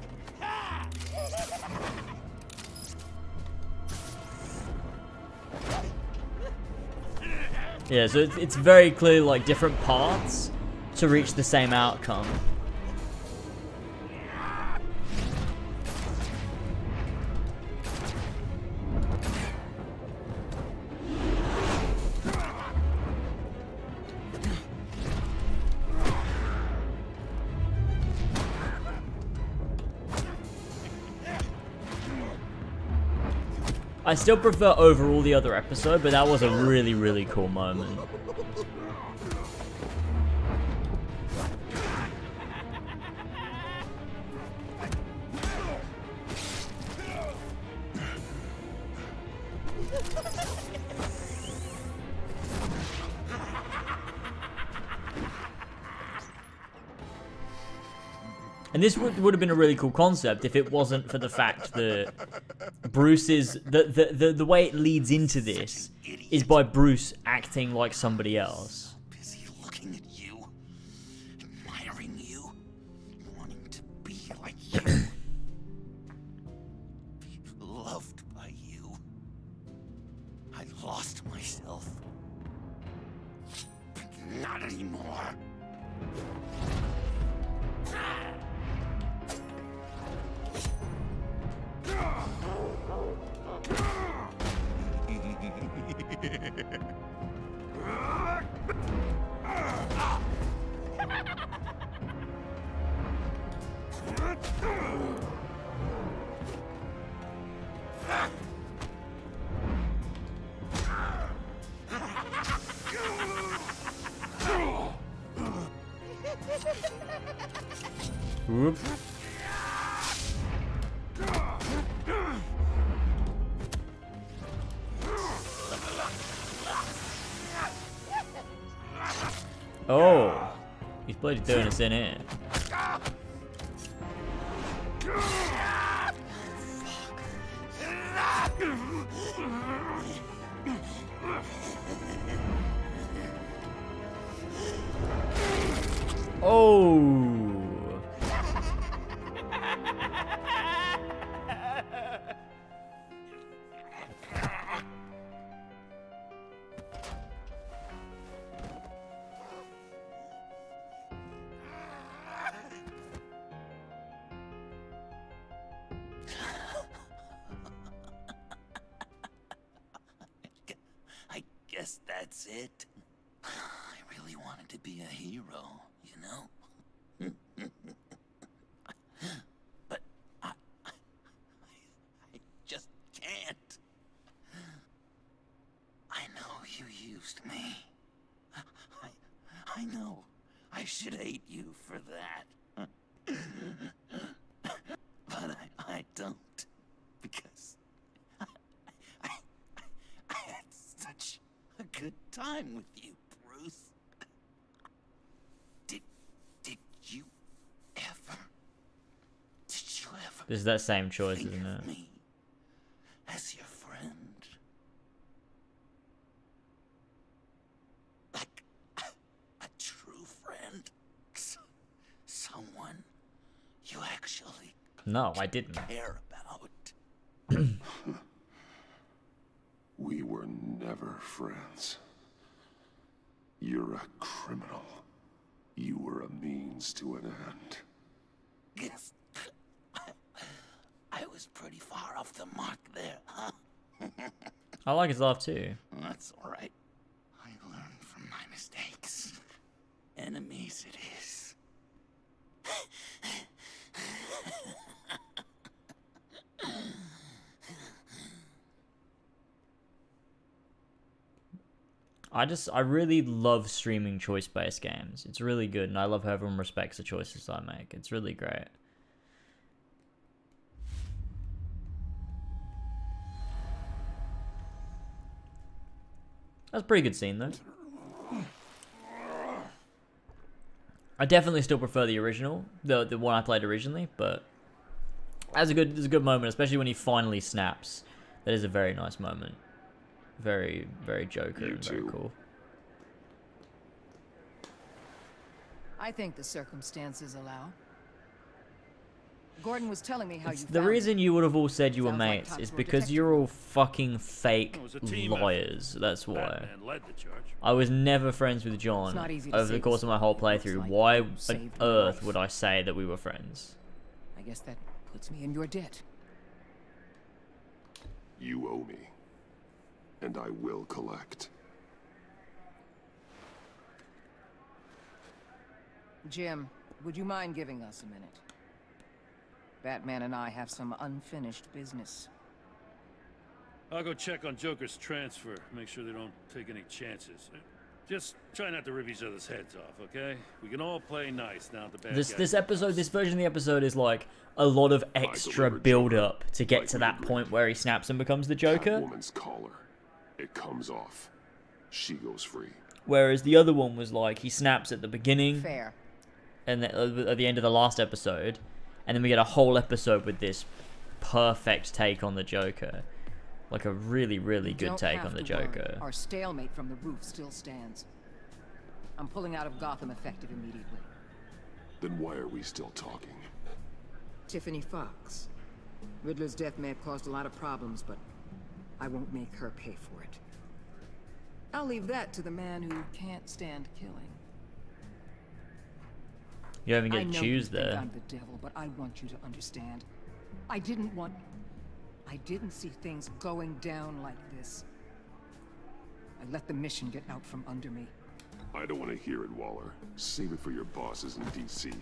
Yeah, so it's very clear, like, different paths to reach the same outcome. I still prefer overall the other episode, but that was a really, really cool moment. And this would have been a really cool concept if it wasn't for the fact that Bruce's the way it leads into this is by Bruce acting like somebody else. Busy looking at you, admiring you, wanting to be like you, be loved by you. I lost myself, but not anymore. Whoop. Oh, he's bloody doing us in here. Oh. I guess that's it. I really wanted to be a hero, you know? But I just can't. I know you used me. I know I should hate you for that. But I don't. Because I had such a good time with you, Bruce. Did you ever? Did you ever? This is that same choice, isn't it? Me as your friend, like a true friend, someone you actually No, I didn't. care about. We were never friends. You're a criminal. You were a means to an end. Guess I was pretty far off the mark there, huh? I like his laugh too. That's all right. I learned from my mistakes. Enemies it is. I really love streaming choice-based games. It's really good, and I love how everyone respects the choices I make. It's really great. That's a pretty good scene, though. I definitely still prefer the original, the one I played originally, but it's a good moment, especially when he finally snaps. That is a very nice moment. Very, very Joker and very cool. I think the circumstances allow. Gordon was telling me how you The found reason you would have all said you were Sounds like mates times is were because detected. you're all fucking fake was a team liars. That's why. Batman led the charge. I was never friends with John not easy to over the see course of my whole playthrough. like Why you on saved my earth life. would I say that we were friends? I guess that puts me in your debt. You owe me. And I will collect. Jim, would you mind giving us a minute? Batman and I have some unfinished business. I'll go check on Joker's transfer, make sure they don't take any chances. Just try not to rip each other's heads off, okay? We can all play nice now the bad This guys. this version of the episode is like a lot of extra build up to get to that point where he snaps and becomes the Joker. Woman's collar. It comes off. She goes free. Whereas the other one was like he snaps at the beginning, Fair. and at the end of the last episode, and then we get a whole episode with this perfect take on the Joker, like a really, really good Don't take have on the to worry. Joker. Our stalemate from the roof still stands. I'm pulling out of Gotham effective immediately. Then why are we still talking? Tiffany Fox. Riddler's death may have caused a lot of problems, but I won't make her pay for it. I'll leave that to the man who can't stand killing. You don't even I get know to you choose think there. I'm the devil, but I want you to understand. I didn't see things going down like this. I let the mission get out from under me. I don't want to hear it, Waller. Save it for your bosses in DC.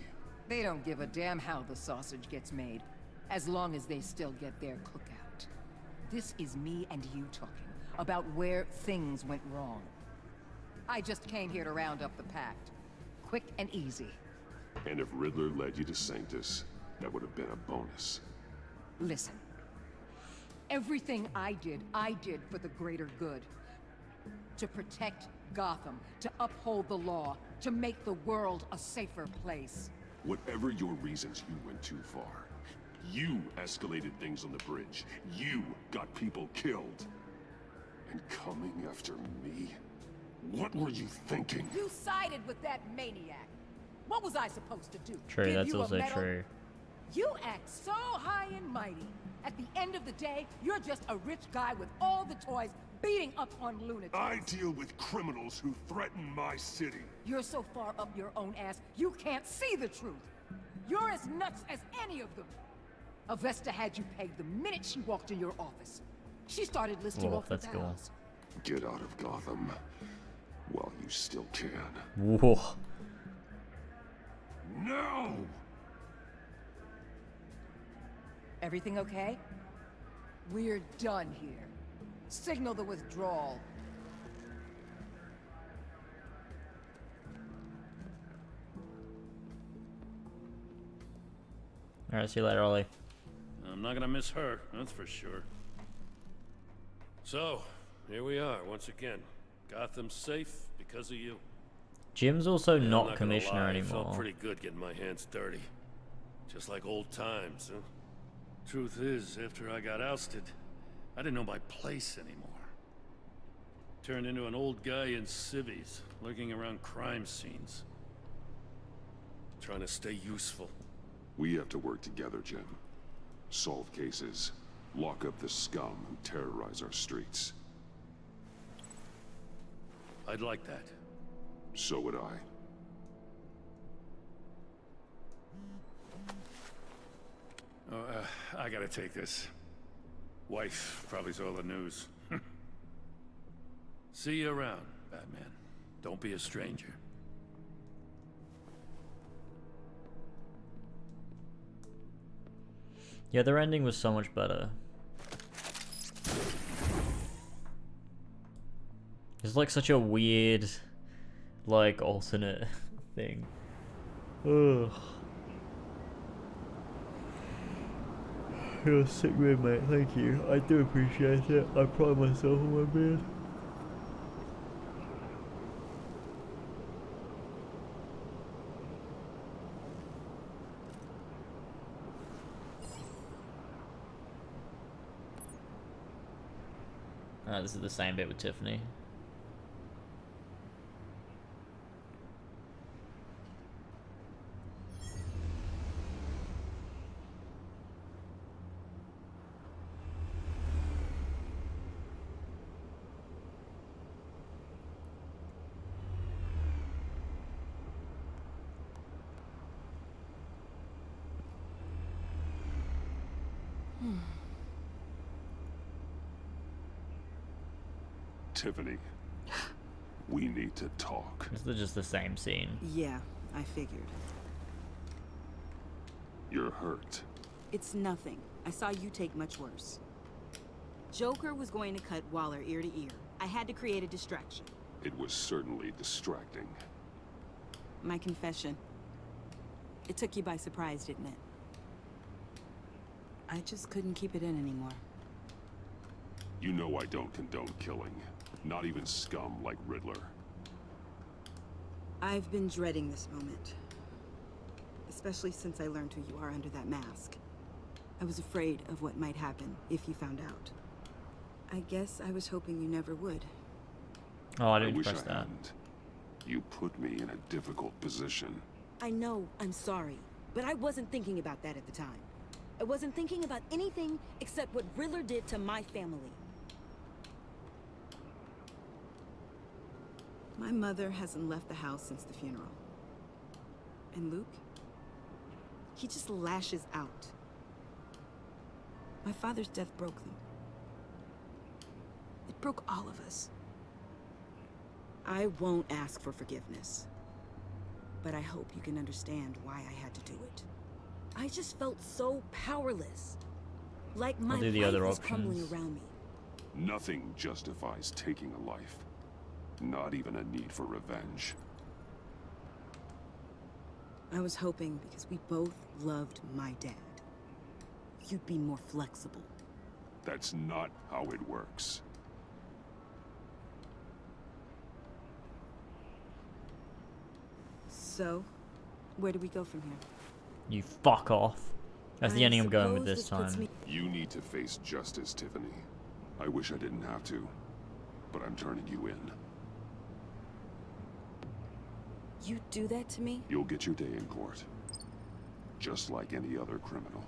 They don't give a damn how the sausage gets made, as long as they still get their cookout. This is me and you talking about where things went wrong. I just came here to round up the pact. Quick and easy. And if Riddler led you to Sanctus, that would have been a bonus. Listen. Everything I did for the greater good. To protect Gotham, to uphold the law, to make the world a safer place. Whatever your reasons, you went too far. You escalated things on the bridge. You got people killed. And coming after me? What were you thinking? You sided with that maniac. What was I supposed to do? True, Give that's you a also medal? true. You act so high and mighty. At the end of the day, you're just a rich guy with all the toys beating up on lunatics. I deal with criminals who threaten my city. You're so far up your own ass, you can't see the truth. You're as nuts as any of them. Avesta had you pegged the minute she walked in your office. She started listing off the that's cool. battles. Get out of Gotham while you still can. Whoa. No! Everything okay? We're done here. Signal the withdrawal. Alright, see you later, Ollie. I'm not gonna miss her, that's for sure. So, here we are once again. Gotham's safe because of you. Jim's also Yeah, I'm not gonna commissioner lie, anymore. It felt pretty good getting my hands dirty. Just like old times, huh? Truth is, after I got ousted, I didn't know my place anymore. Turned into an old guy in civvies, lurking around crime scenes. Trying to stay useful. We have to work together, Jim. Solve cases. Lock up the scum who terrorize our streets. I'd like that. So would I. Oh, I gotta take this. Wife probably saw the news. See you around, Batman. Don't be a stranger. Yeah, their ending was so much better. It's like such a weird, like, alternate thing. Ugh. You're a sick man, mate. Thank you. I do appreciate it. I pride myself on my beard. This is the same bit with Tiffany. Tiffany, we need to talk. This is just the same scene. Yeah, I figured. You're hurt. It's nothing. I saw you take much worse. Joker was going to cut Waller ear to ear. I had to create a distraction. It was certainly distracting. My confession. It took you by surprise, didn't it? I just couldn't keep it in anymore. You know I don't condone killing. Not even scum like Riddler. I've been dreading this moment. Especially since I learned who you are under that mask. I was afraid of what might happen if you found out. I guess I was hoping you never would. Oh, I didn't wish press I that. hadn't. You put me in a difficult position. I know, I'm sorry. But I wasn't thinking about that at the time. I wasn't thinking about anything except what Riddler did to my family. My mother hasn't left the house since the funeral. And Luke? He just lashes out. My father's death broke them. It broke all of us. I won't ask for forgiveness. But I hope you can understand why I had to do it. I just felt so powerless. Like my life was crumbling around me. Nothing justifies taking a life. Not even a need for revenge. I was hoping because we both loved my dad. You'd be more flexible. That's not how it works. So, where do we go from here? You fuck off. That's the I ending I'm going with suppose this puts time. me- You need to face justice, Tiffany. I wish I didn't have to, but I'm turning you in. You do that to me? You'll get your day in court. Just like any other criminal.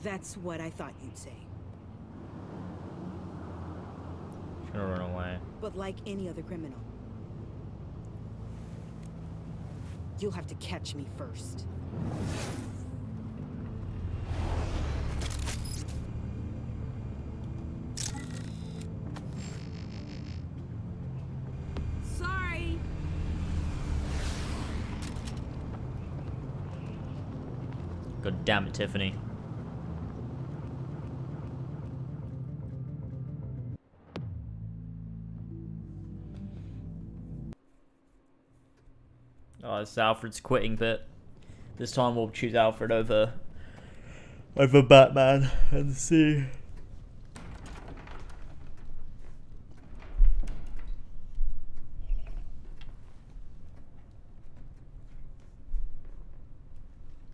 That's what I thought you'd say. She's gonna run away. But like any other criminal. You'll have to catch me first. Sorry. God damn it, Tiffany. Oh, it's Alfred's quitting bit. This time we'll choose Alfred over Batman and see.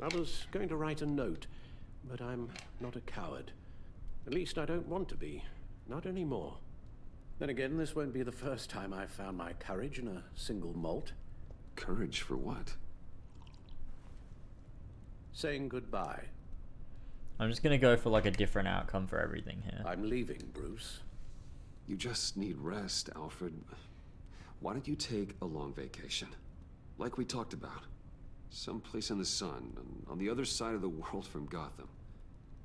I was going to write a note, but I'm not a coward. At least I don't want to be. Not anymore. Then again, this won't be the first time I've found my courage in a single malt. Courage for what? Saying goodbye. I'm just gonna go for like a different outcome for everything here. I'm leaving, Bruce. You just need rest, Alfred. Why don't you take a long vacation? Like we talked about. Someplace in the sun, on the other side of the world from Gotham.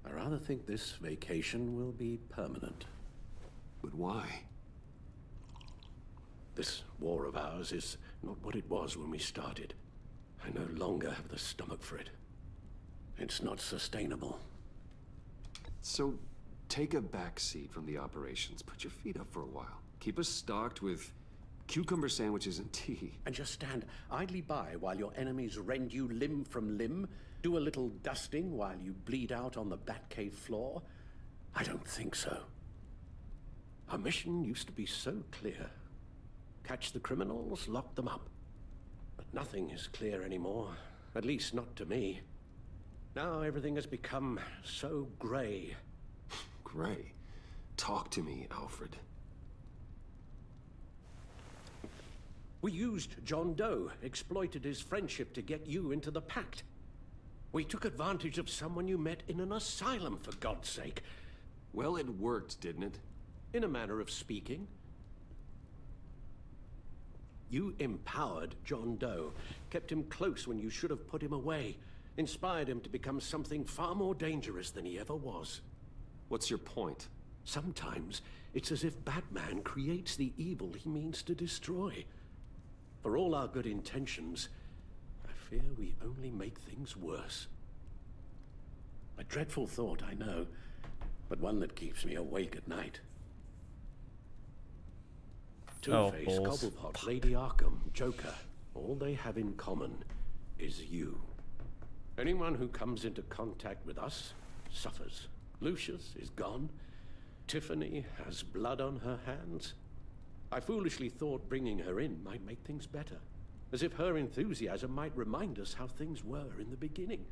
I rather think this vacation will be permanent. But why? This war of ours is not what it was when we started. I no longer have the stomach for it. It's not sustainable. So, take a back seat from the operations. Put your feet up for a while. Keep us stocked with cucumber sandwiches and tea. And just stand idly by while your enemies rend you limb from limb? Do a little dusting while you bleed out on the Batcave floor? I don't think so. Our mission used to be so clear. Catch the criminals, lock them up. But nothing is clear anymore. At least not to me. Now everything has become so gray. Gray? Talk to me, Alfred. We used John Doe, exploited his friendship to get you into the pact. We took advantage of someone you met in an asylum, for God's sake. Well, it worked, didn't it? In a manner of speaking. You empowered John Doe, kept him close when you should have put him away, inspired him to become something far more dangerous than he ever was. What's your point? Sometimes it's as if Batman creates the evil he means to destroy. For all our good intentions, I fear we only make things worse. A dreadful thought, I know, but one that keeps me awake at night. Two-Face, Cobblepot, Lady Arkham, Joker, all they have in common is you. Anyone who comes into contact with us suffers. Lucius is gone. Tiffany has blood on her hands. I foolishly thought bringing her in might make things better, as if her enthusiasm might remind us how things were in the beginning.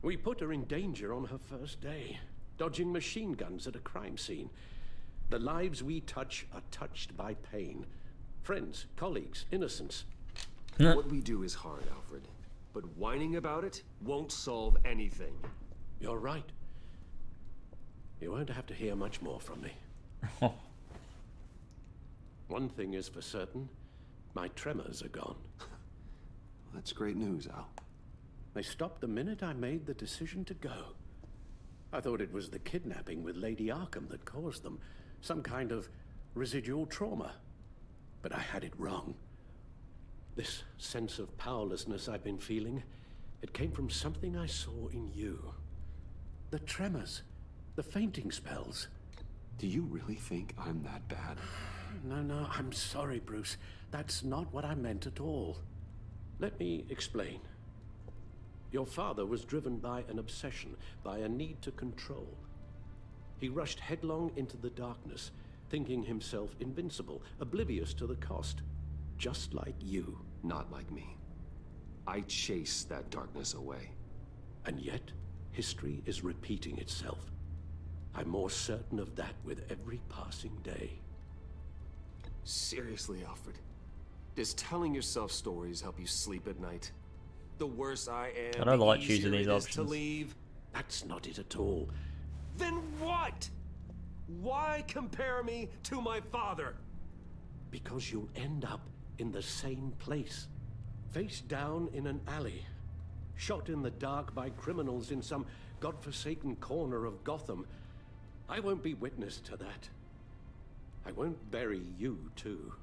We put her in danger on her first day, dodging machine guns at a crime scene. The lives we touch are touched by pain. Friends, colleagues, innocents. What we do is hard, Alfred. But whining about it won't solve anything. You're right. You won't have to hear much more from me. One thing is for certain, my tremors are gone. That's great news, Al. They stopped the minute I made the decision to go. I thought it was the kidnapping with Lady Arkham that caused them. Some kind of residual trauma. But I had it wrong. This sense of powerlessness I've been feeling, it came from something I saw in you. The tremors, the fainting spells. Do you really think I'm that bad? No, I'm sorry, Bruce. That's not what I meant at all. Let me explain. Your father was driven by an obsession, by a need to control. He rushed headlong into the darkness, thinking himself invincible, oblivious to the cost. just like you. Not like me. I chase that darkness away. And yet, history is repeating itself. I'm more certain of that with every passing day. Seriously, Alfred? Does telling yourself stories help you sleep at night? The worse I am, I don't like the choosing easier these it is options. to leave. That's not it at all. Then what? Why compare me to my father? Because you'll end up in the same place. Face down in an alley. Shot in the dark by criminals in some godforsaken corner of Gotham. I won't be witness to that. I won't bury you, too.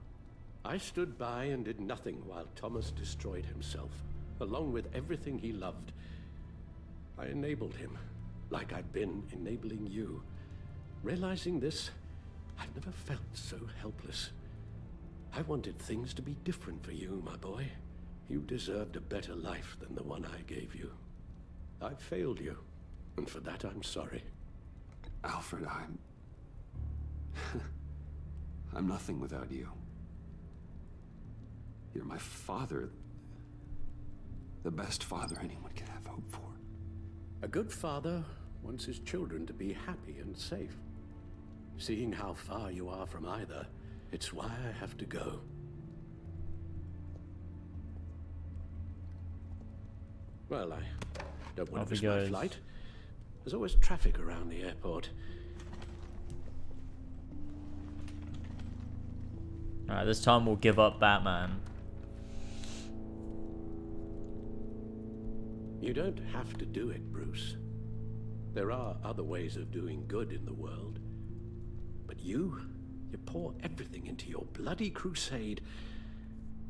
I stood by and did nothing while Thomas destroyed himself, along with everything he loved. I enabled him, like I've been enabling you. Realizing this, I've never felt so helpless. I wanted things to be different for you, my boy. You deserved a better life than the one I gave you. I failed you, and for that I'm sorry. Alfred, I'm nothing without you. You're my father. The best father anyone could have hope for. A good father wants his children to be happy and safe. Seeing how far you are from either, it's why I have to go. Well, I don't want to miss my flight. There's always traffic around the airport. Alright, this time we'll give up Batman. You don't have to do it, Bruce. There are other ways of doing good in the world. But you pour everything into your bloody crusade,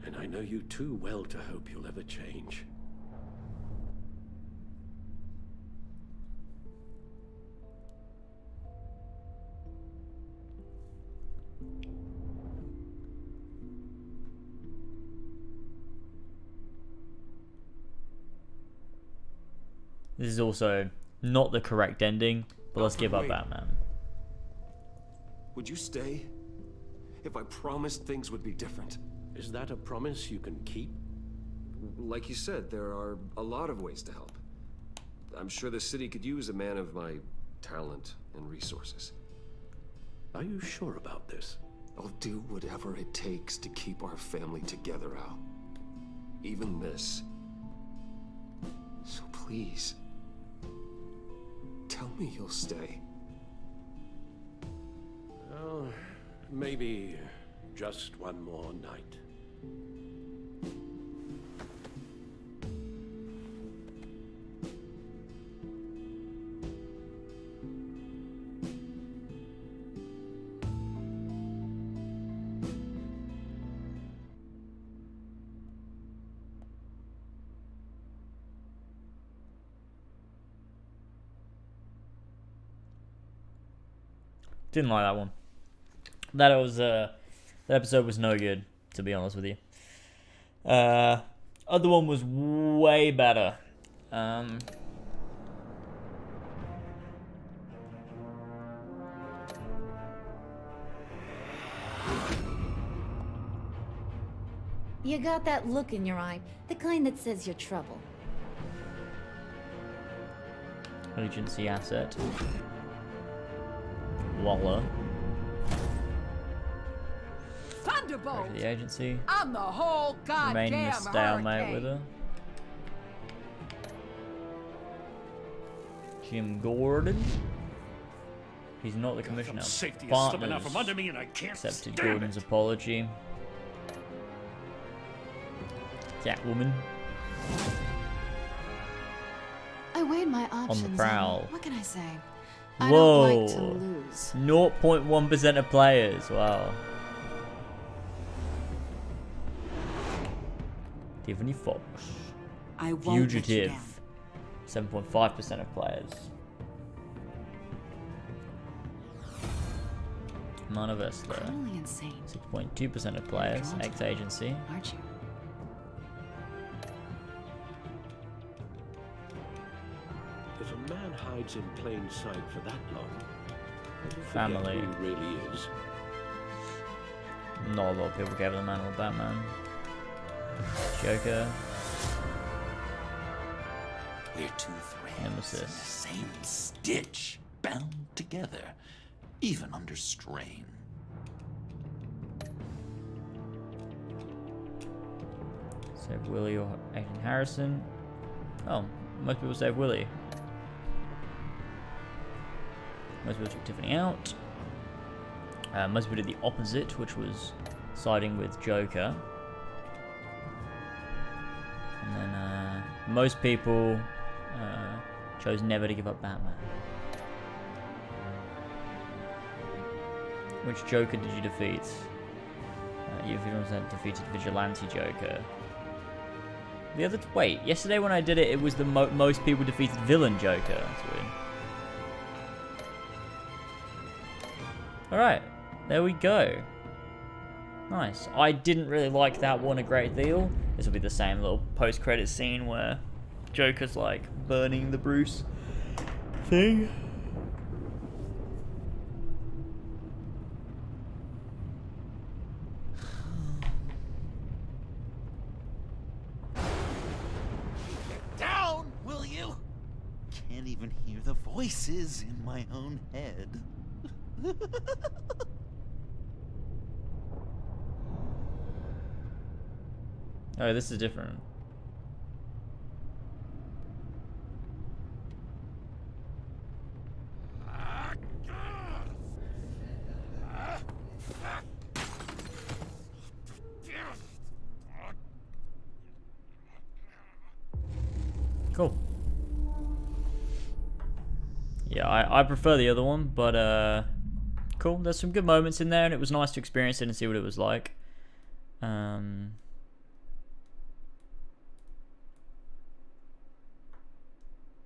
and I know you too well to hope you'll ever change. This is also not the correct ending, but let's give up wait. Batman. Would you stay? If I promised things would be different. Is that a promise you can keep? Like you said, there are a lot of ways to help. I'm sure the city could use a man of my talent and resources. Are you sure about this? I'll do whatever it takes to keep our family together, Al. Even this. So please, tell me you'll stay. Oh, maybe just one more night. Didn't like that one. That episode was no good, to be honest with you. Other one was way better. You got that look in your eye, the kind that says you're trouble. Agency asset. Waller. Thunderbolt! Go to the agency. I'm the whole Remaining a goddamn stalemate hurricane. with her. Jim Gordon. He's not the commissioner. Safety is slipping out Partners from under me and I can't accepted stand Gordon's apology. Catwoman. I weighed my options. On the prowl. and what can I say? I Whoa. don't like to lose. 0.1% of players. Wow. Tiffany Fox. I won't let you Fugitive. down. 7.5% of players. Mana Vesta. Criminally insane. 6.2% of players. Drawn to them, Ex-agency. Aren't you? If a man hides in plain sight for that long, he'll forget Family. who he really is. not a lot of people gave the Man of Batman. Joker. We're two threads Nemesis. in the same stitch, bound together, even under strain. Save Willie or Agent Harrison. Oh, most people save Willie. Most people took Tiffany out. Most people did the opposite, which was siding with Joker. And then most people chose never to give up Batman. Which Joker did you defeat? You defeated Vigilante Joker. The other wait, yesterday when I did it, it was the most people defeated Villain Joker. That's weird. All right, there we go. Nice. I didn't really like that one a great deal. This will be the same little post-credit scene where Joker's like burning the Bruce thing. Down, will you? Can't even hear the voices in my own head. Oh, this is different. Cool. Yeah, I prefer the other one, but cool. There's some good moments in there, and it was nice to experience it and see what it was like.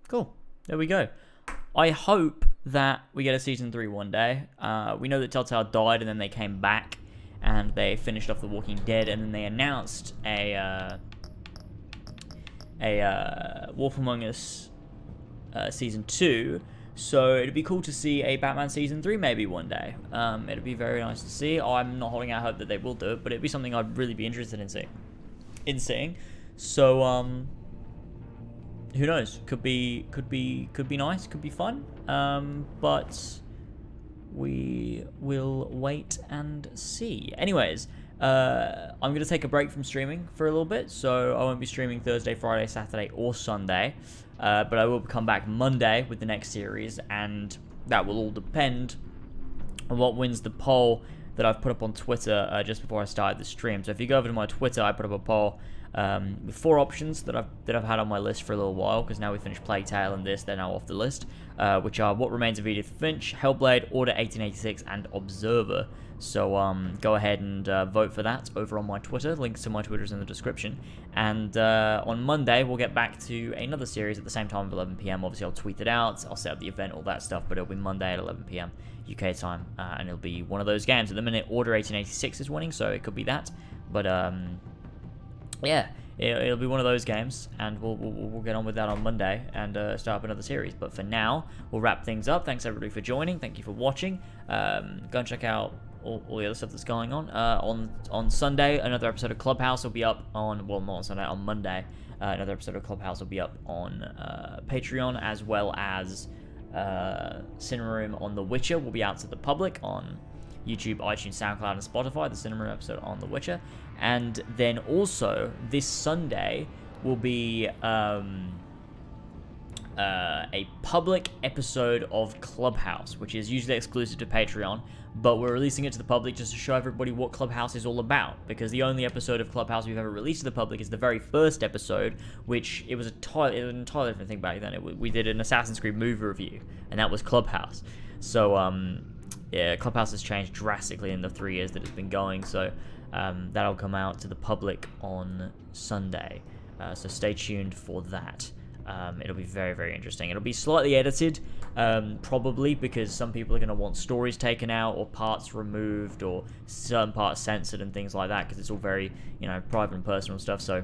Cool. There we go. I hope that we get a season 3 one day. We know that Telltale died, and then they came back, and they finished off The Walking Dead, and then they announced a Wolf Among Us season 2. So it'd be cool to see a Batman season 3 maybe one day. It'd be very nice to see. I'm not holding out hope that they will do it, but it'd be something I'd really be interested in seeing. So who knows? Could be nice. Could be fun. But we will wait and see. Anyways, I'm going to take a break from streaming for a little bit, so I won't be streaming Thursday, Friday, Saturday, or Sunday, but I will come back Monday with the next series, and that will all depend on what wins the poll that I've put up on Twitter just before I started the stream. So if you go over to my Twitter, I put up a poll with 4 options that I've had on my list for a little while, because now we finished Plague Tale and this, they're now off the list, which are What Remains of Edith Finch, Hellblade, Order 1886, and Observer. So go ahead and vote for that over on my Twitter. Links to my Twitter is in the description. And on Monday, we'll get back to another series at the same time of 11 PM. Obviously, I'll tweet it out. I'll set up the event, all that stuff. But it'll be Monday at 11 PM UK time. And it'll be one of those games. At the minute, Order 1886 is winning, so it could be that. But yeah, it'll be one of those games, and we'll get on with that on Monday and start up another series. But for now, we'll wrap things up. Thanks everybody for joining. Thank you for watching. Go and check out all the other stuff that's going on. On Sunday, another episode of Clubhouse will be up on, well, not on Sunday, on Monday. Another episode of Clubhouse will be up on Patreon, as well as Cinema Room on The Witcher will be out to the public on YouTube, iTunes, SoundCloud, and Spotify, the Cinema Room episode on The Witcher. And then also, this Sunday will be a public episode of Clubhouse, which is usually exclusive to Patreon, but we're releasing it to the public just to show everybody what Clubhouse is all about, because the only episode of Clubhouse we've ever released to the public is the very first episode, which it was an entirely different thing back then. We did an Assassin's Creed movie review, and that was Clubhouse. So yeah, Clubhouse has changed drastically in the 3 years that it's been going, so that'll come out to the public on Sunday, so stay tuned for that. It'll be very, very interesting. It'll be slightly edited, probably, because some people are going to want stories taken out, or parts removed, or certain parts censored and things like that, because it's all very, private and personal stuff, so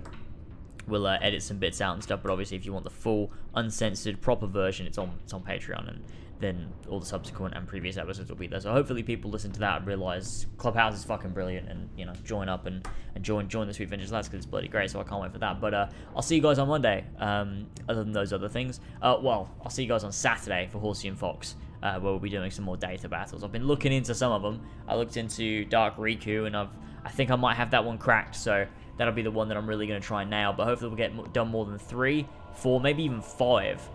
we'll edit some bits out and stuff. But obviously, if you want the full, uncensored, proper version, it's on Patreon, and then all the subsequent and previous episodes will be there. So hopefully people listen to that and realize Clubhouse is fucking brilliant, and you know, join up and join the Sweet Vintage Lads, because it's bloody great. So I can't wait for that. But I'll see you guys on Monday. Other than those other things, well, I'll see you guys on Saturday for Horsey and Fox, where we'll be doing some more data battles. I've been looking into some of them. I looked into Dark Riku, and I think I might have that one cracked. So that'll be the one that I'm really going to try and nail. But hopefully we'll get done more than 3, 4, maybe even 5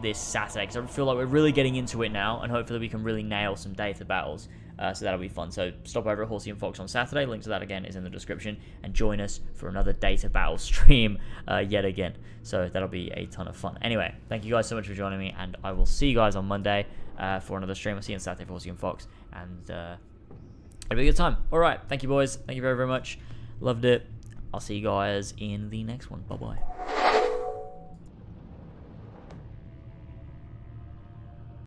this Saturday, because I feel like we're really getting into it now, and hopefully we can really nail some data battles. So that'll be fun. So stop over at Horsey and Fox on Saturday. Link to that again is in the description, and join us for another data battle stream yet again. So that'll be a ton of fun. Anyway, thank you guys so much for joining me, and I will see you guys on Monday for another stream. I'll see you on Saturday for Horsey and Fox, and it'll be a good time. All right, thank you boys. Thank you very, very much. Loved it. I'll see you guys in the next one. Bye bye.